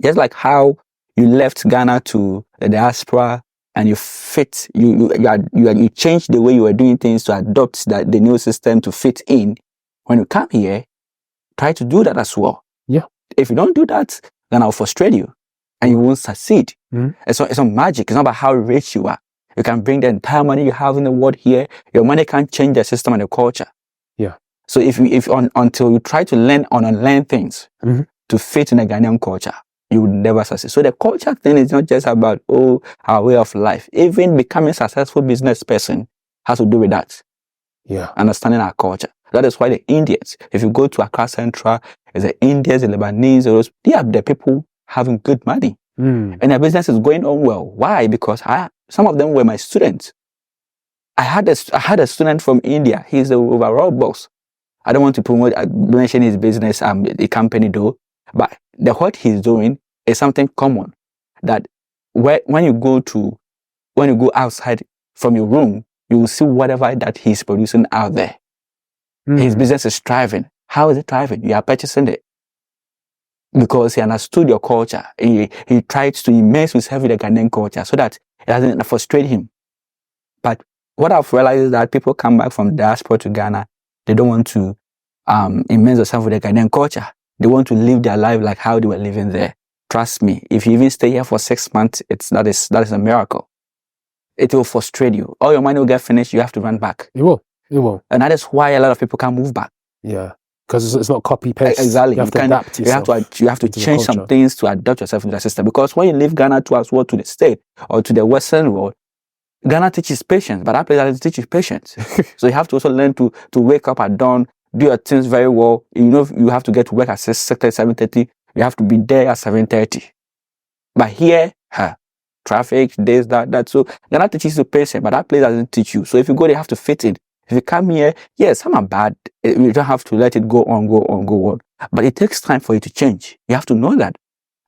Just like how you left Ghana to the diaspora and you fit, you change the way you were doing things to adopt the new system to fit in. When you come here, try to do that as well. Yeah. If you don't do that, then I'll frustrate you and you won't succeed. Mm-hmm. It's not magic. It's not about how rich you are. You can bring the entire money you have in the world here. Your money can't change the system and the culture. Yeah. So until you try to unlearn things to fit in the Ghanaian culture, you would never succeed. So the culture thing is not just about, our way of life. Even becoming a successful business person has to do with that. Yeah. Understanding our culture. That is why the Indians, if you go to Accra Central, it's the Indians, the Lebanese, they are the people having good money. And their business is going on well. Why? Because some of them were my students. I had a student from India. He's the overall boss. I don't want to mention his business, the company though, but what he's doing is something common. That when you go outside from your room, you will see whatever that he's producing out there. His business is thriving. How is it thriving? You are purchasing it. Because he understood your culture. He tried to immerse himself in the Ghanaian culture so that it doesn't frustrate him. But what I've realized is that people come back from diaspora to Ghana, they don't want to immerse themselves with the Ghanaian culture. They want to live their life like how they were living there. Trust me, if you even stay here for 6 months, that is a miracle. It will frustrate you. All your money will get finished, you have to run back. It will. And that is why a lot of people can't move back. Yeah. Because it's not copy paste. Exactly. You have to adapt yourself. You have to change some things to adapt yourself into the system. Because when you leave Ghana to the state or to the Western world, Ghana teaches patience, but that place doesn't teach you patience. So you have to also learn to wake up at dawn, do your things very well. You have to get to work at 6:30, 7:30. You have to be there at 7:30. But here, traffic, this, that. So Ghana teaches you patience, but that place doesn't teach you. So if you go, they have to fit in. If you come here, yes, some are bad. You don't have to let it go on. But it takes time for you to change. You have to know that.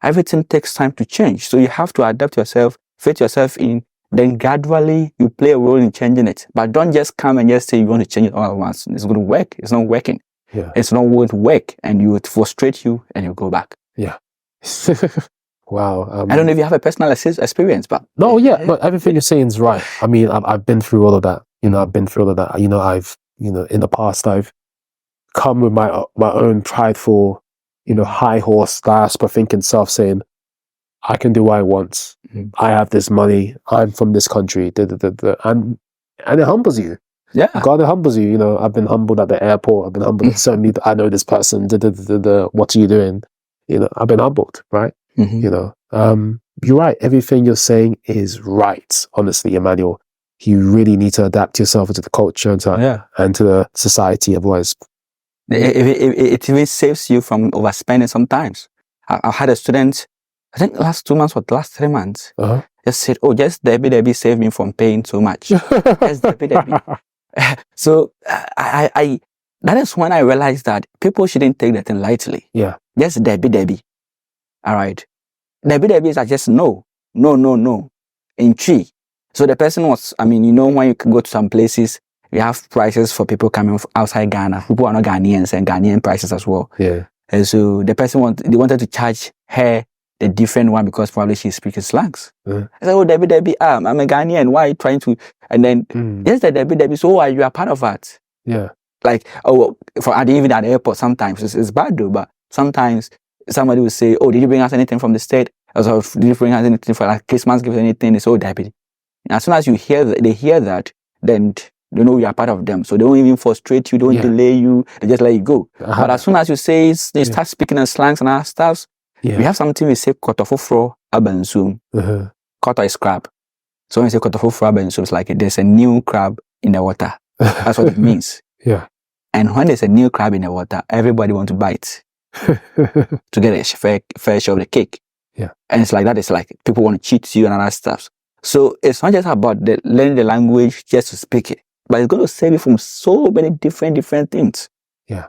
Everything takes time to change. So you have to adapt yourself, fit yourself in, then gradually you play a role in changing it. But don't just come and just say you want to change it all at once. It's going to work. It's not working. Yeah. It's not going to work, and you would frustrate you and you go back. Yeah. Wow. I don't know if you have a personal experience, but... No, yeah, but everything you're saying is right. I mean, I've been through all of that. I've been through all of that. I've, in the past, I've come with my own prideful, high horse diaspora thinking self saying, I can do what I want. I have this money. I'm from this country. And it humbles you. Yeah. God, it humbles you. I've been humbled at the airport. I've been humbled at certainly, I know this person. What are you doing? I've been humbled, right? You're right. Everything you're saying is right. Honestly, Emmanuel, you really need to adapt yourself into the culture and to the society. Otherwise, it even saves you from overspending sometimes. I had a student, I think last 2 months or the last 3 months, just said, just Debbie saved me from paying so much. Just Debbie. So I that is when I realized that people shouldn't take that thing lightly. Yeah. Just Debbie. All right. Debbie is just no. In Twi. So the person was, when you go to some places, you have prices for people coming from outside Ghana. People are not Ghanaians and Ghanaian prices as well. Yeah. And so the person wanted to charge her the different one because probably she speaks slangs. I said, Debbie, I'm a Ghanaian. Why are you trying to? And then, yes, the Debbie. So you are part of that. Yeah. Like, even at the airport, sometimes it's bad though, but sometimes somebody will say, did you bring us anything from the state? Also, different anything for like Christmas gifts, anything, it's all diabetes. As soon as they hear that, then they know you are part of them. So they don't even frustrate you, don't delay you, they just let you go. But as soon as you say, they start speaking in slangs and other stuff, we have something we say, kotofofro abansum. Koto is crab. So when you say kotofofro abansum, it's like there's a new crab in the water. That's what it means. Yeah. And when there's a new crab in the water, everybody wants to bite to get a fair share of the cake. Yeah. And it's like that. It's like people want to cheat you and other stuff. So it's not just about learning the language just to speak it, but it's going to save you from so many different things. Yeah.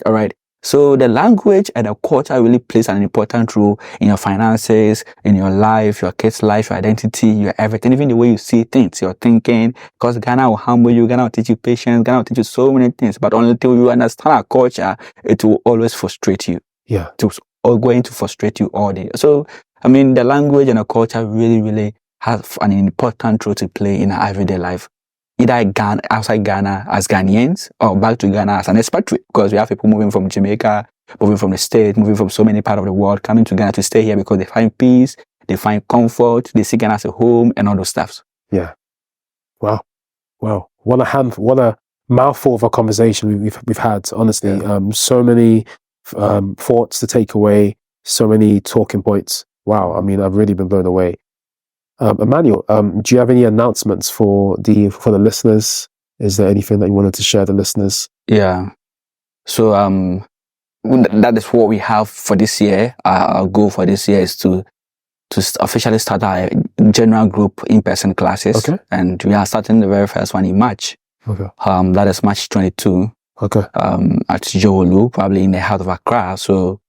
All right. So the language and the culture really plays an important role in your finances, in your life, your kids' life, your identity, your everything, even the way you see things, your thinking. Because Ghana will humble you, Ghana will teach you patience, Ghana will teach you so many things. But until you understand our culture, it will always frustrate you. Yeah. It's going to frustrate you all day. So, I mean, the language and the culture really have an important role to play in our everyday life. Either outside Ghana as Ghanaians or back to Ghana as an expatriate, because we have people moving from Jamaica, moving from the States, moving from so many parts of the world, coming to Ghana to stay here because they find peace, they find comfort, they see Ghana as a home and all those stuff. Yeah. Wow. What a mouthful of a conversation we've had, honestly. Yeah. So many thoughts to take away, so many talking points. Wow. I mean, I've really been blown away. Emmanuel, do you have any announcements for the listeners? Is there anything that you wanted to share with the listeners? Yeah. So that is what we have for this year. Our goal for this year is to officially start our general group in-person classes. Okay. And we are starting the very first one in March. Okay. That is March 22. Okay. At Jolu, probably in the heart of Accra. So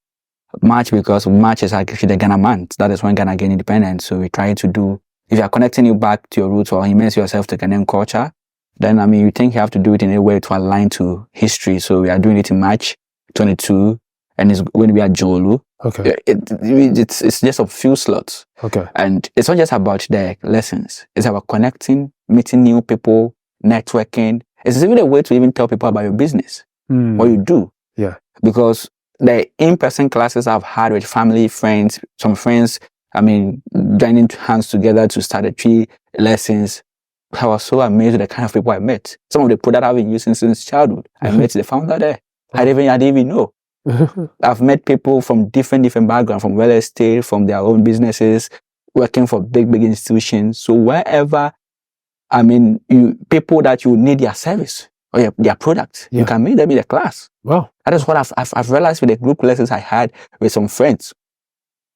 March, because March is actually the Ghana month. That is when Ghana gained independence. So we try to do, if you are connecting you back to your roots or immerse yourself to Ghanaian culture, then I mean, you think you have to do it in a way to align to history. So we are doing it in March 22, and it's going to be at Jolu. Okay. It's just a few slots. Okay. And it's not just about the lessons. It's about connecting, meeting new people, networking. It's even a way to even tell people about your business, what you do. Yeah. Because the in-person classes I've had with family, friends, some friends, I mean, joining hands together to start the Twi lessons. I was so amazed at the kind of people I met. Some of the products I've been using since childhood. I met the founder there. I didn't even know. I've met people from different backgrounds, from real estate, from their own businesses, working for big institutions. So wherever, I mean, people that you need their service or their product, you can meet them in the class. Wow. That is what I've realized with the group lessons I had with some friends.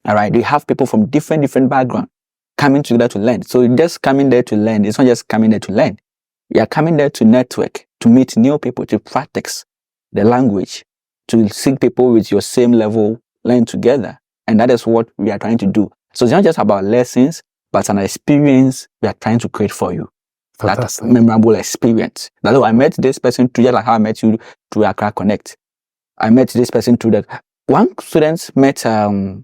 All right. You have people from different backgrounds coming together to learn. So just coming there to learn, it's not just coming there to learn. You are coming there to network, to meet new people, to practice the language, to see people with your same level, learn together. And that is what we are trying to do. So it's not just about lessons, but an experience we are trying to create for you. Fantastic. That memorable experience. That's why I met this person through, just like how I met you through Accra Connect. I met this person through one student met the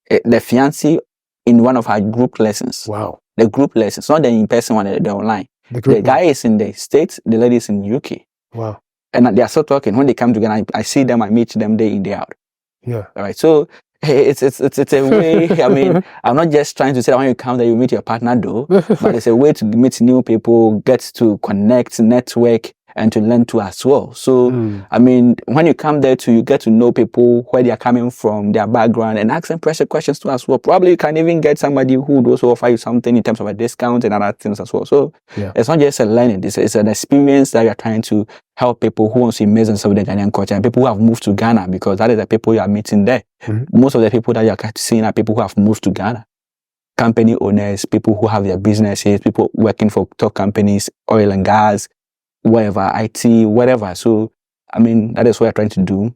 fiancé in one of our group lessons. Wow. The group lessons, not the in-person one, the online. The guy is in the States, the lady is in the UK. Wow. And they are still talking. When they come together, I see them, I meet them day in, day out. Yeah. All right. So it's a way. I mean, I'm not just trying to say that when you come there, you meet your partner, though, but it's a way to meet new people, get to connect, network, and to learn too as well. So, I mean, when you come there you get to know people, where they are coming from, their background, and ask them pressure questions too as well. Probably you can even get somebody who would also offer you something in terms of a discount and other things as well. So it's not just a learning, it's an experience that you are trying to help people who want to immerse themselves with the Ghanaian culture and people who have moved to Ghana, because that is the people you are meeting there. Most of the people that you are seeing are people who have moved to Ghana. Company owners, people who have their businesses, people working for top companies, oil and gas, whatever, IT, whatever. So, I mean, that is what we're trying to do.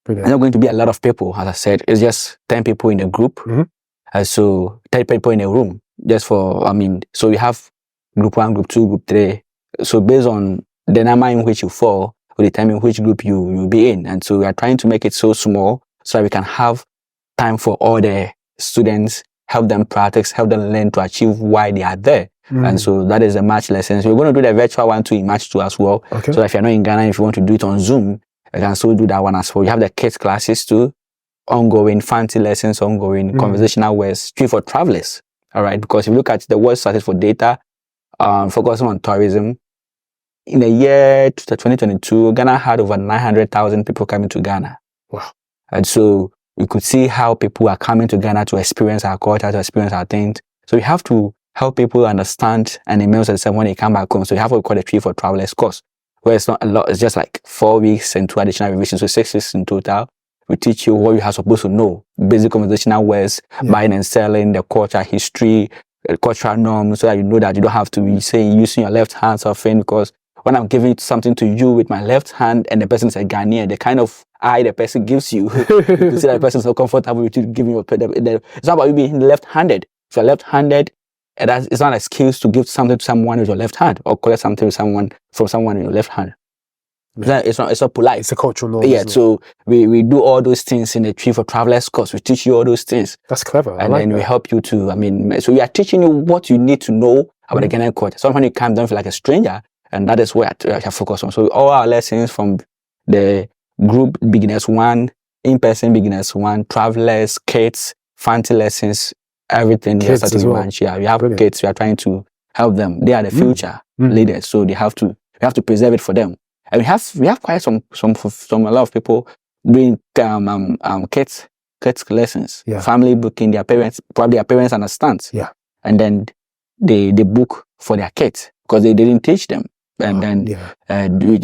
There's not going to be a lot of people, as I said. It's just 10 people in a group. So 10 people in a room. Just for, I mean, so we have group 1, group 2, group 3. So based on the number in which you fall, will determine which group you'll be in. And so we are trying to make it so small so that we can have time for all the students, help them practice, help them learn to achieve why they are there. And so that is the March lessons. We're going to do the virtual one too in March 2 as well. Okay. So if you're not in Ghana, if you want to do it on Zoom, you can still do that one as well. You have the kids classes too. ongoing fancy lessons, ongoing conversational words, Twi for travelers. All right, because if you look at the word started for data, focusing on tourism, in the year 2022, Ghana had over 900,000 people coming to Ghana. Wow. And so you could see how people are coming to Ghana to experience our culture, to experience our things. So we have to help people understand and immerse themselves when they come back home. So we have what we call the Twi for Travelers course, where it's not a lot, it's just like 4 weeks and 2 additional revisions, so 6 weeks in total. We teach you what you are supposed to know, basic conversational words, buying and selling, the culture, history, cultural norms, so that you know that you don't have to be saying using your left hand or thing, because when I'm giving something to you with my left hand and the person is a Ghanaian, the kind of eye the person gives you, you can see that the person is so comfortable with you giving you it's not about you being left-handed. If you're left-handed, it's not an excuse to give something to someone with your left hand or collect something from someone with your left hand. Yeah. It's not polite. It's a cultural norm. Yeah, so we do all those things in the Twi for Travelers course. We teach you all those things. That's clever. And then we help you to, so we are teaching you what you need to know about the Ghanaian culture. Sometimes you come, don't feel like a stranger, and that is what I focus on. So all our lessons from the group beginners 1, in-person beginners 1, travelers, kids, fancy lessons, everything. Kids as well. Yeah, we have kids. We are trying to help them. They are the future leaders, so we have to preserve it for them. And we have quite a lot of people doing kids lessons, family booking. Their parents understand, and then they book for their kids because they didn't teach them, and then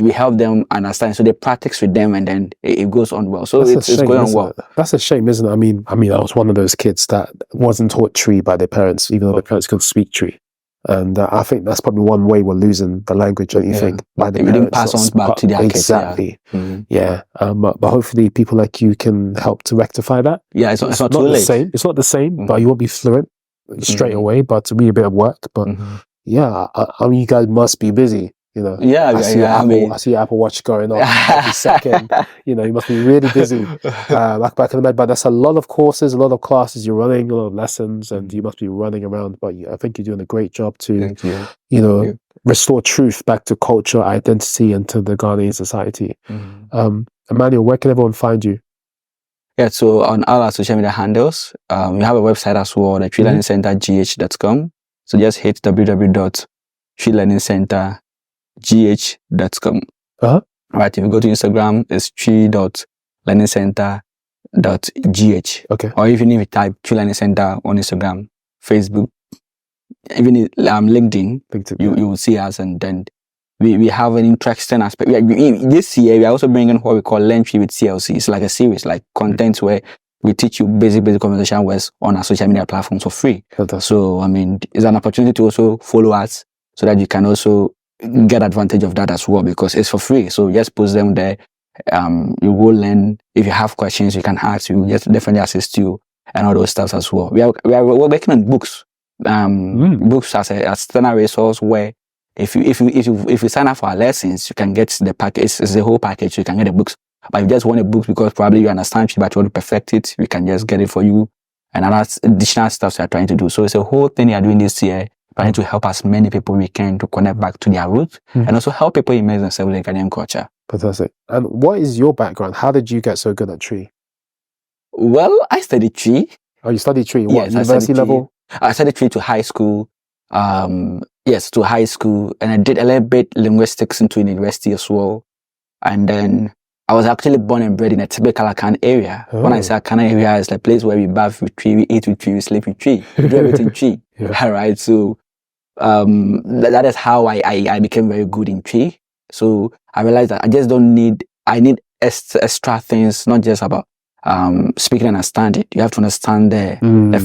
we help them understand. So they practice with them, and then it goes on well. So it's going on well. That's a shame, isn't it? I mean, I was one of those kids that wasn't taught Twi by their parents, even though their parents could speak Twi. And I think that's probably one way we're losing the language, don't you think? By the parents, didn't pass on back to their kids. Exactly. But hopefully people like you can help to rectify that. Yeah, it's not too late. It's not the same, but you won't be fluent straight away, but to be a bit of work. But I mean, you guys must be busy. You know, I see your Apple Watch going on every second. You know, you must be really busy. I can imagine, but that's a lot of courses, a lot of classes you're running, a lot of lessons, and you must be running around. But I think you're doing a great job to, restore truth back to culture, identity, and to the Ghanaian society. Emmanuel, where can everyone find you? Yeah, so on all our social media handles, we have a website as well, the Twi Learning Center GH.com. So just hit www.twilearningcentre.gh.com. Right, if you go to Instagram, it's twi.learningcentre.gh. Okay. Or even if you type Twi Learning Center on Instagram, Facebook, even LinkedIn, you will see us, and then we have an interesting aspect. This year, we are also bringing what we call Learn Twi with CLC. It's like a series, like content where we teach you basic conversation words on our social media platforms for free. So, I mean, it's an opportunity to also follow us so that you can also get advantage of that as well, because it's for free. So just post them there. You will learn. If you have questions, you can ask. We will just definitely assist you and all those stuff as well. We're working on books. Books as a standard resource where if you sign up for our lessons, you can get the package. It's the whole package. You can get the books. But if you just want a book because probably you understand Twi, but you want to perfect it, we can just get it for you. And other additional stuff we are trying to do. So it's a whole thing we are doing this year, trying to help as many people we can to connect back to their roots and also help people immerse themselves in Ghanaian culture. Fantastic. And what is your background? How did you get so good at Twi? Well, I studied Twi. Oh, you studied Twi? What, yes, university level? I studied Twi to high school. Yes, to high school. And I did a little bit linguistics into university as well. And then I was actually born and bred in a typical Accra area. When I say Accra area, it's a place where we bath with Twi, we eat with Twi, we sleep with Twi, we do everything Twi. Alright, so that is how I became very good in Twi. So I realized that I need extra things, not just about speaking and understand it. You have to understand the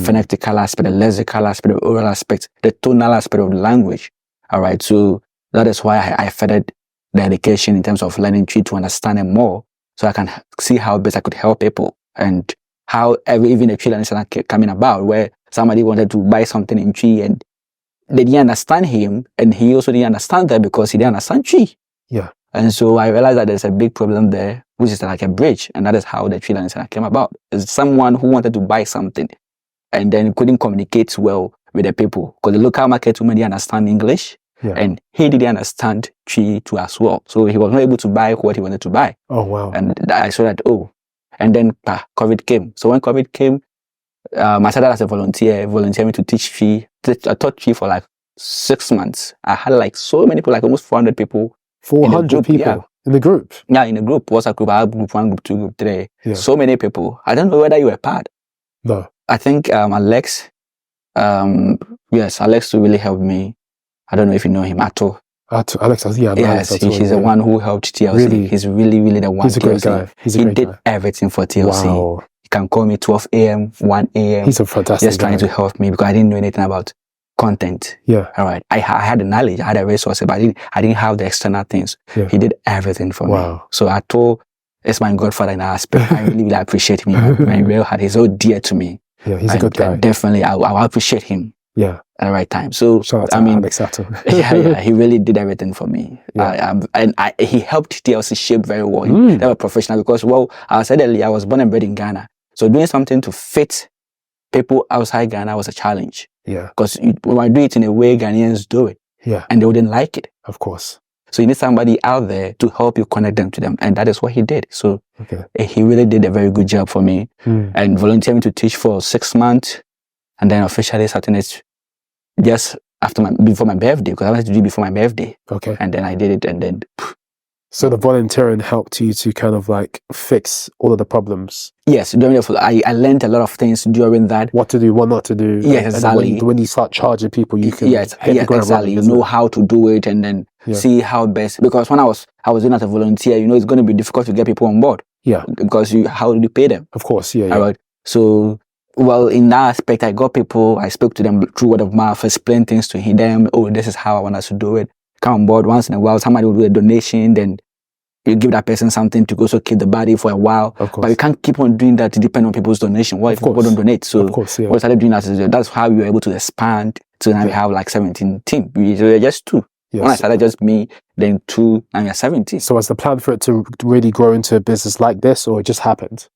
phonetical aspect, the lexical aspect, the oral aspect, the tonal aspect of the language. Alright, so that is why I furthered the education in terms of learning Twi to understand it more, so I can see how best I could help people, and how even the Twi Learning Center coming about, where somebody wanted to buy something in Twi and they didn't understand him, and he also didn't understand that because he didn't understand Twi. Yeah. And so I realized that there's a big problem there, which is like a bridge, and that is how the Twi Learning Center came about. It's someone who wanted to buy something and then couldn't communicate well with the people because the local market women didn't understand English. And he didn't understand Twi too as well. So he was not able to buy what he wanted to buy. Oh, wow. And I saw that, And then COVID came. So when COVID came, I started as a volunteering to teach Twi. I taught Twi for like 6 months. I had like so many people, like almost 400 people. 400 people in the group? Yeah, in the group. WhatsApp group. I have group 1, group 2, group 3. Yeah. So many people. I don't know whether you were part. No. I think Alex, yes, Alex really helped me. I don't know if you know him at all. Alex, yeah. Yes, Alex, he's the one who helped TLC. Really? He's really the one. He's a great guy. He did everything for TLC. Wow. He can call me 12 a.m., 1 a.m. He's a fantastic just trying to help me because I didn't know anything about content. Yeah. All right. I had the knowledge, I had the resources, but I didn't have the external things. Yeah. He did everything for me. So I told, it's my godfather in that aspect. I really appreciate him. My real heart. He's so dear to me. Yeah, he's a good guy. Definitely, I'll appreciate him. Yeah. At the right time. So shout out to Alex Atto. yeah, he really did everything for me. Yeah. He helped TLC shape very well. They were professional because, well, I said earlier, I was born and bred in Ghana. So doing something to fit people outside Ghana was a challenge. Yeah. Because when I do it in a way Ghanaians do it. Yeah. And they wouldn't like it. Of course. So you need somebody out there to help you connect them to them. And that is what he did. So he really did a very good job for me. And volunteered me to teach for 6 months. And then officially starting it just before my birthday, because I wanted to do it before my birthday. Okay. And then I did it, and then. So the volunteering helped you to kind of like fix all of the problems. Yes, I learned a lot of things during that. What to do, what not to do. Yes, exactly. When you start charging people, you can exactly. You know how to do it, and then see how best. Because when I was doing as a volunteer, it's going to be difficult to get people on board. Yeah. Because how do you pay them? Of course, yeah. All right. So. Well, in that aspect, I got people, I spoke to them through word of mouth, explained things to them. Oh, this is how I want us to do it. Come on board once in a while. Somebody will do a donation, then you give that person something to also keep the body for a while. Of course. But you can't keep on doing that to depend on people's donation. What if people don't donate? So of course, what I started doing that's how we were able to expand. So now we have like 17 teams. We were just 2. Yes. When I started just me, then 2, and we are 17. So was the plan for it to really grow into a business like this, or it just happened?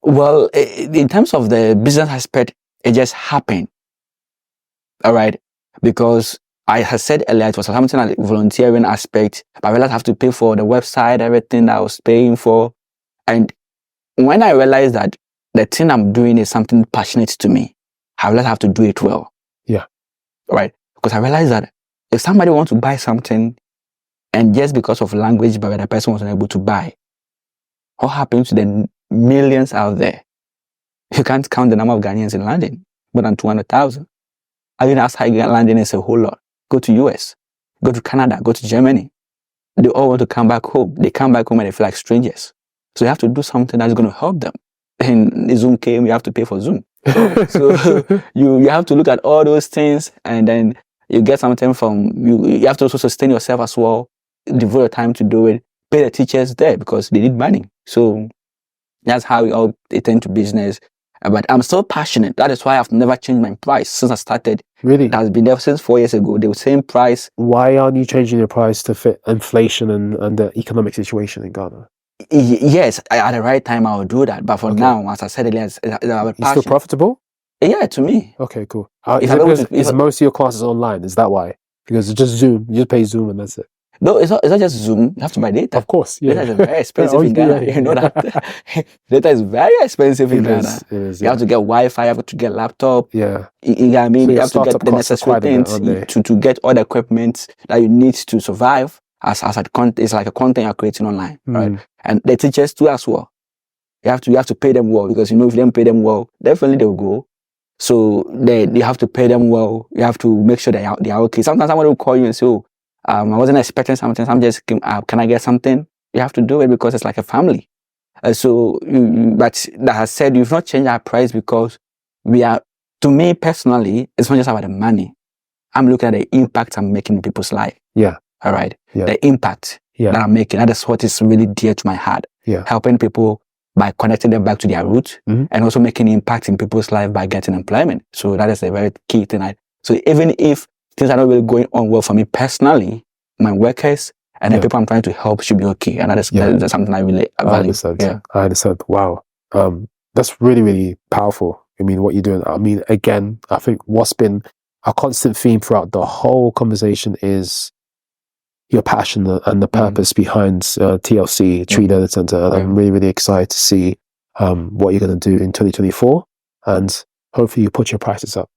Well, in terms of the business aspect, it just happened. All right. Because I had said earlier, it was something like volunteering aspect, but I realized I have to pay for the website, everything that I was paying for. And when I realized that the thing I'm doing is something passionate to me, I realized I have to do it well. Yeah. All right. Because I realized that if somebody wants to buy something and just because of language barrier, the person was unable to buy, what happens to the millions out there? You can't count the number of Ghanaians in London, more than 200,000. I mean, outside London is a whole lot. Go to US, go to Canada, go to Germany. They all want to come back home. They come back home and they feel like strangers. So you have to do something that's going to help them. And Zoom came, you have to pay for Zoom. So you have to look at all those things, and then you get something from, you have to also sustain yourself as well, devote your time to do it, pay the teachers there because they need money. So that's how we all attend to business. But I'm still passionate. That is why I've never changed my price since I started. Really? It has been there since 4 years ago. The same price. Why aren't you changing your price to fit inflation and the economic situation in Ghana? Yes, at the right time I will do that. But for now, as I said earlier, it's still profitable? Yeah, to me. Okay, cool. Is most of your classes online? Is that why? Because it's just Zoom. You just pay Zoom and that's it. No, it's not just Zoom. You have to buy data. Of course, yeah. Data is very expensive in Ghana. You know that. Data is very expensive in Ghana. It is, you have to get Wi-Fi, you have to get laptop. Yeah. You know what I mean? So you have to get the necessary things to get all the equipment that you need to survive as it's like a content you're creating online. Right? And the teachers too as well. You have to pay them well, because if you don't pay them well, definitely they will go. So you have to pay them well. You have to make sure they are okay. Sometimes someone will call you and say, oh, I wasn't expecting something. I'm just, can I get something? You have to do it because it's like a family. But that has said, you've not changed our price because to me personally, it's not just about the money. I'm looking at the impact I'm making in people's life. Yeah. All right. Yeah. The impact that I'm making. That is what is really dear to my heart. Yeah. Helping people by connecting them back to their roots, and also making impact in people's life by getting employment. So that is a very key thing. So even if things are not really going on well for me personally, my workers and the people I'm trying to help should be okay. And that's something I really value. I understand. Wow. That's really, really powerful. I mean, what you're doing. I mean, again, I think what's been a constant theme throughout the whole conversation is your passion and the purpose behind TLC, Twi Learning Centre. And I'm really, really excited to see what you're going to do in 2024. And hopefully you put your prices up.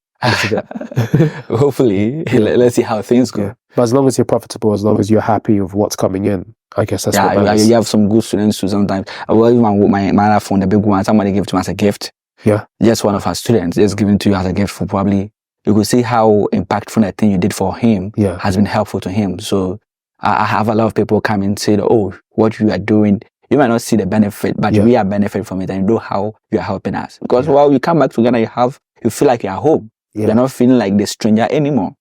Hopefully. Let's see how things go. But as long as you're profitable, as long as you're happy with what's coming in, I guess that's what matters. You have some good students too sometimes. Well, even my other phone, the big one, somebody gave to me as a gift. Yeah. Just one of our students, just giving to you as a gift for probably, you could see how impactful that thing you did for him has been helpful to him. So I have a lot of people come and say, oh, what you are doing, you might not see the benefit, but we are benefiting from it, and you know how you are helping us. Because while you come back to Ghana, you feel like you're home. You're not feeling like the stranger anymore.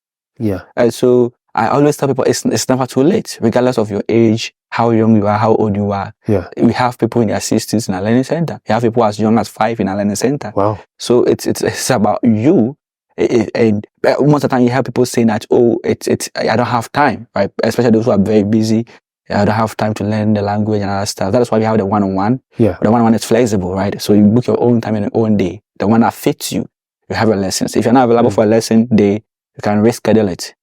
And so I always tell people it's never too late, regardless of your age, how young you are, how old you are. We have people in their 60s in our learning center. We have people as young as 5 in our learning center. Wow. So it's about you. And most of the time you have people saying that, oh, I don't have time, right? Especially those who are very busy. I don't have time to learn the language and other stuff. That's why we have the one-on-one. The one-on-one is flexible, right? So you book your own time in your own day. The one that fits you. You have your lessons. If you're not available for a lesson day, you can reschedule it.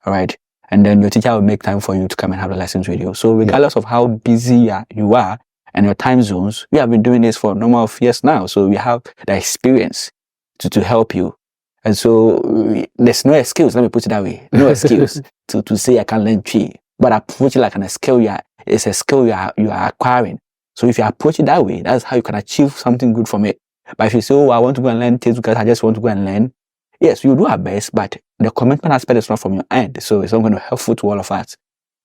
All right. And then your teacher will make time for you to come and have the lessons with you. So regardless of how busy you are and your time zones, we have been doing this for a number of years now. So we have the experience to help you. And so there's no excuse, let me put it that way. No excuse to say I can learn Twi. But approach it like a skill. It's a skill you are acquiring. So if you approach it that way, that's how you can achieve something good from it. But if you say, oh, I want to go and learn things because I just want to go and learn, yes, you do our best, but the commitment aspect is not from your end. So it's not going to be helpful to all of us.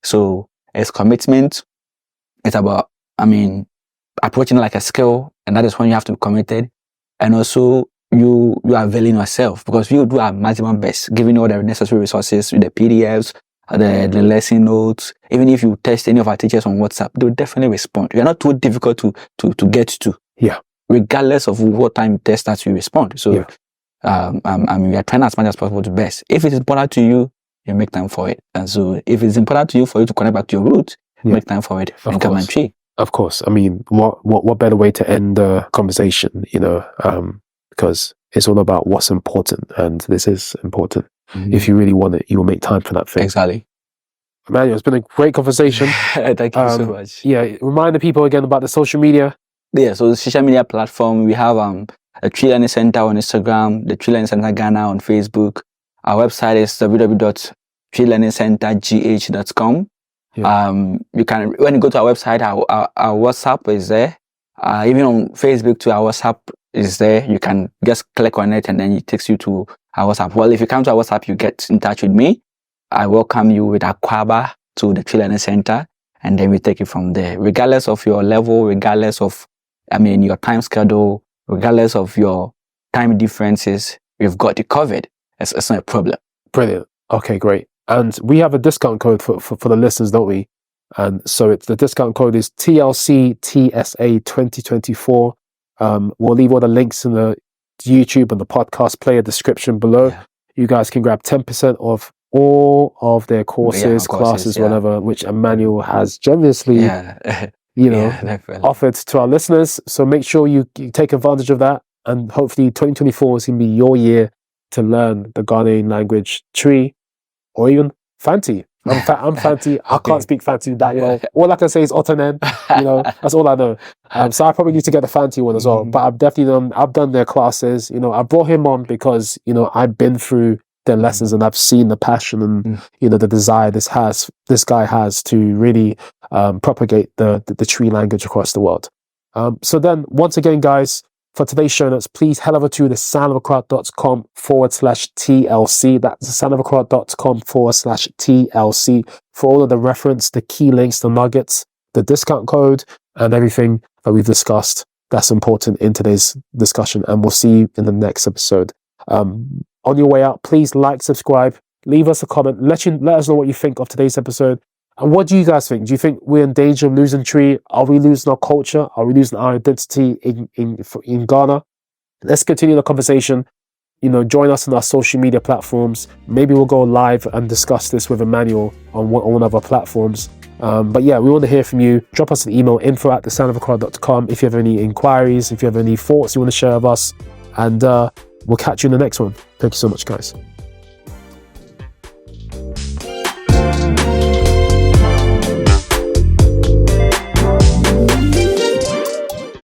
So it's commitment. It's about, approaching it like a skill, and that is when you have to be committed. And also you are availing yourself, because we will do our maximum best, giving all the necessary resources with the PDFs, the lesson notes. Even if you test any of our teachers on WhatsApp, they'll definitely respond. You're not too difficult to get to. Regardless of what time you test us, you respond. So we are trying as much as possible to best. If it is important to you, you make time for it. And so if it's important to you for you to connect back to your roots, make time for it and come and Twi. Of course. I mean, what better way to end the conversation, because it's all about what's important, and this is important. If you really want it, you will make time for that thing. Exactly. Emmanuel, it's been a great conversation. Thank you so much. Remind the people again about the social media. So the social media platform, we have a Twi Learning Center on Instagram, the Twi Learning Center Ghana on Facebook. Our website is www.twilearningcentergh.com. You can, when you go to our website, our WhatsApp is there. Even on Facebook too, our WhatsApp is there. You can just click on it and then it takes you to our WhatsApp. Well, if you come to our WhatsApp, you get in touch with me. I welcome you with Aquaba to the Twi Learning Center, and then we take it from there. Regardless of your level, regardless of, your time schedule, regardless of your time differences, we've got it covered. It's not a problem. Brilliant. Okay, great. And we have a discount code for the listeners, don't we? And so the discount code is TLCTSA 2024. We'll leave all the links in the YouTube and the podcast player description below. You guys can grab 10% off all of their courses, classes, whatever, which Emmanuel has generously offered to our listeners. So make sure you take advantage of that, and hopefully 2024 is going to be your year to learn the Ghanaian language, Twi, or even Fanti. I'm Fanti. I can't speak Fanti that well. All I can say is Otanen. That's all I know. So I probably need to get the Fanti one as well. But I've done their classes. I brought him on because I've been through their lessons and I've seen the passion and the desire this guy has to really propagate the Twi language across the world. So then, once again, guys, for today's show notes, please head over to thesoundofaccra.com/TLC. That's thesoundofaccra.com/TLC for all of the reference, the key links, the nuggets, the discount code, and everything that we've discussed that's important in today's discussion. And we'll see you in the next episode. On your way out, please like, subscribe, leave us a comment, let us know what you think of today's episode. And what do you guys think? Do you think we're in danger of losing Twi? Are we losing our culture? Are we losing our identity in Ghana? Let's continue the conversation. Join us on our social media platforms. Maybe we'll go live and discuss this with Emmanuel on one of our platforms. But we want to hear from you. Drop us an email, info@thesoundofaccra.com, if you have any inquiries, if you have any thoughts you want to share with us. And we'll catch you in the next one. Thank you so much, guys.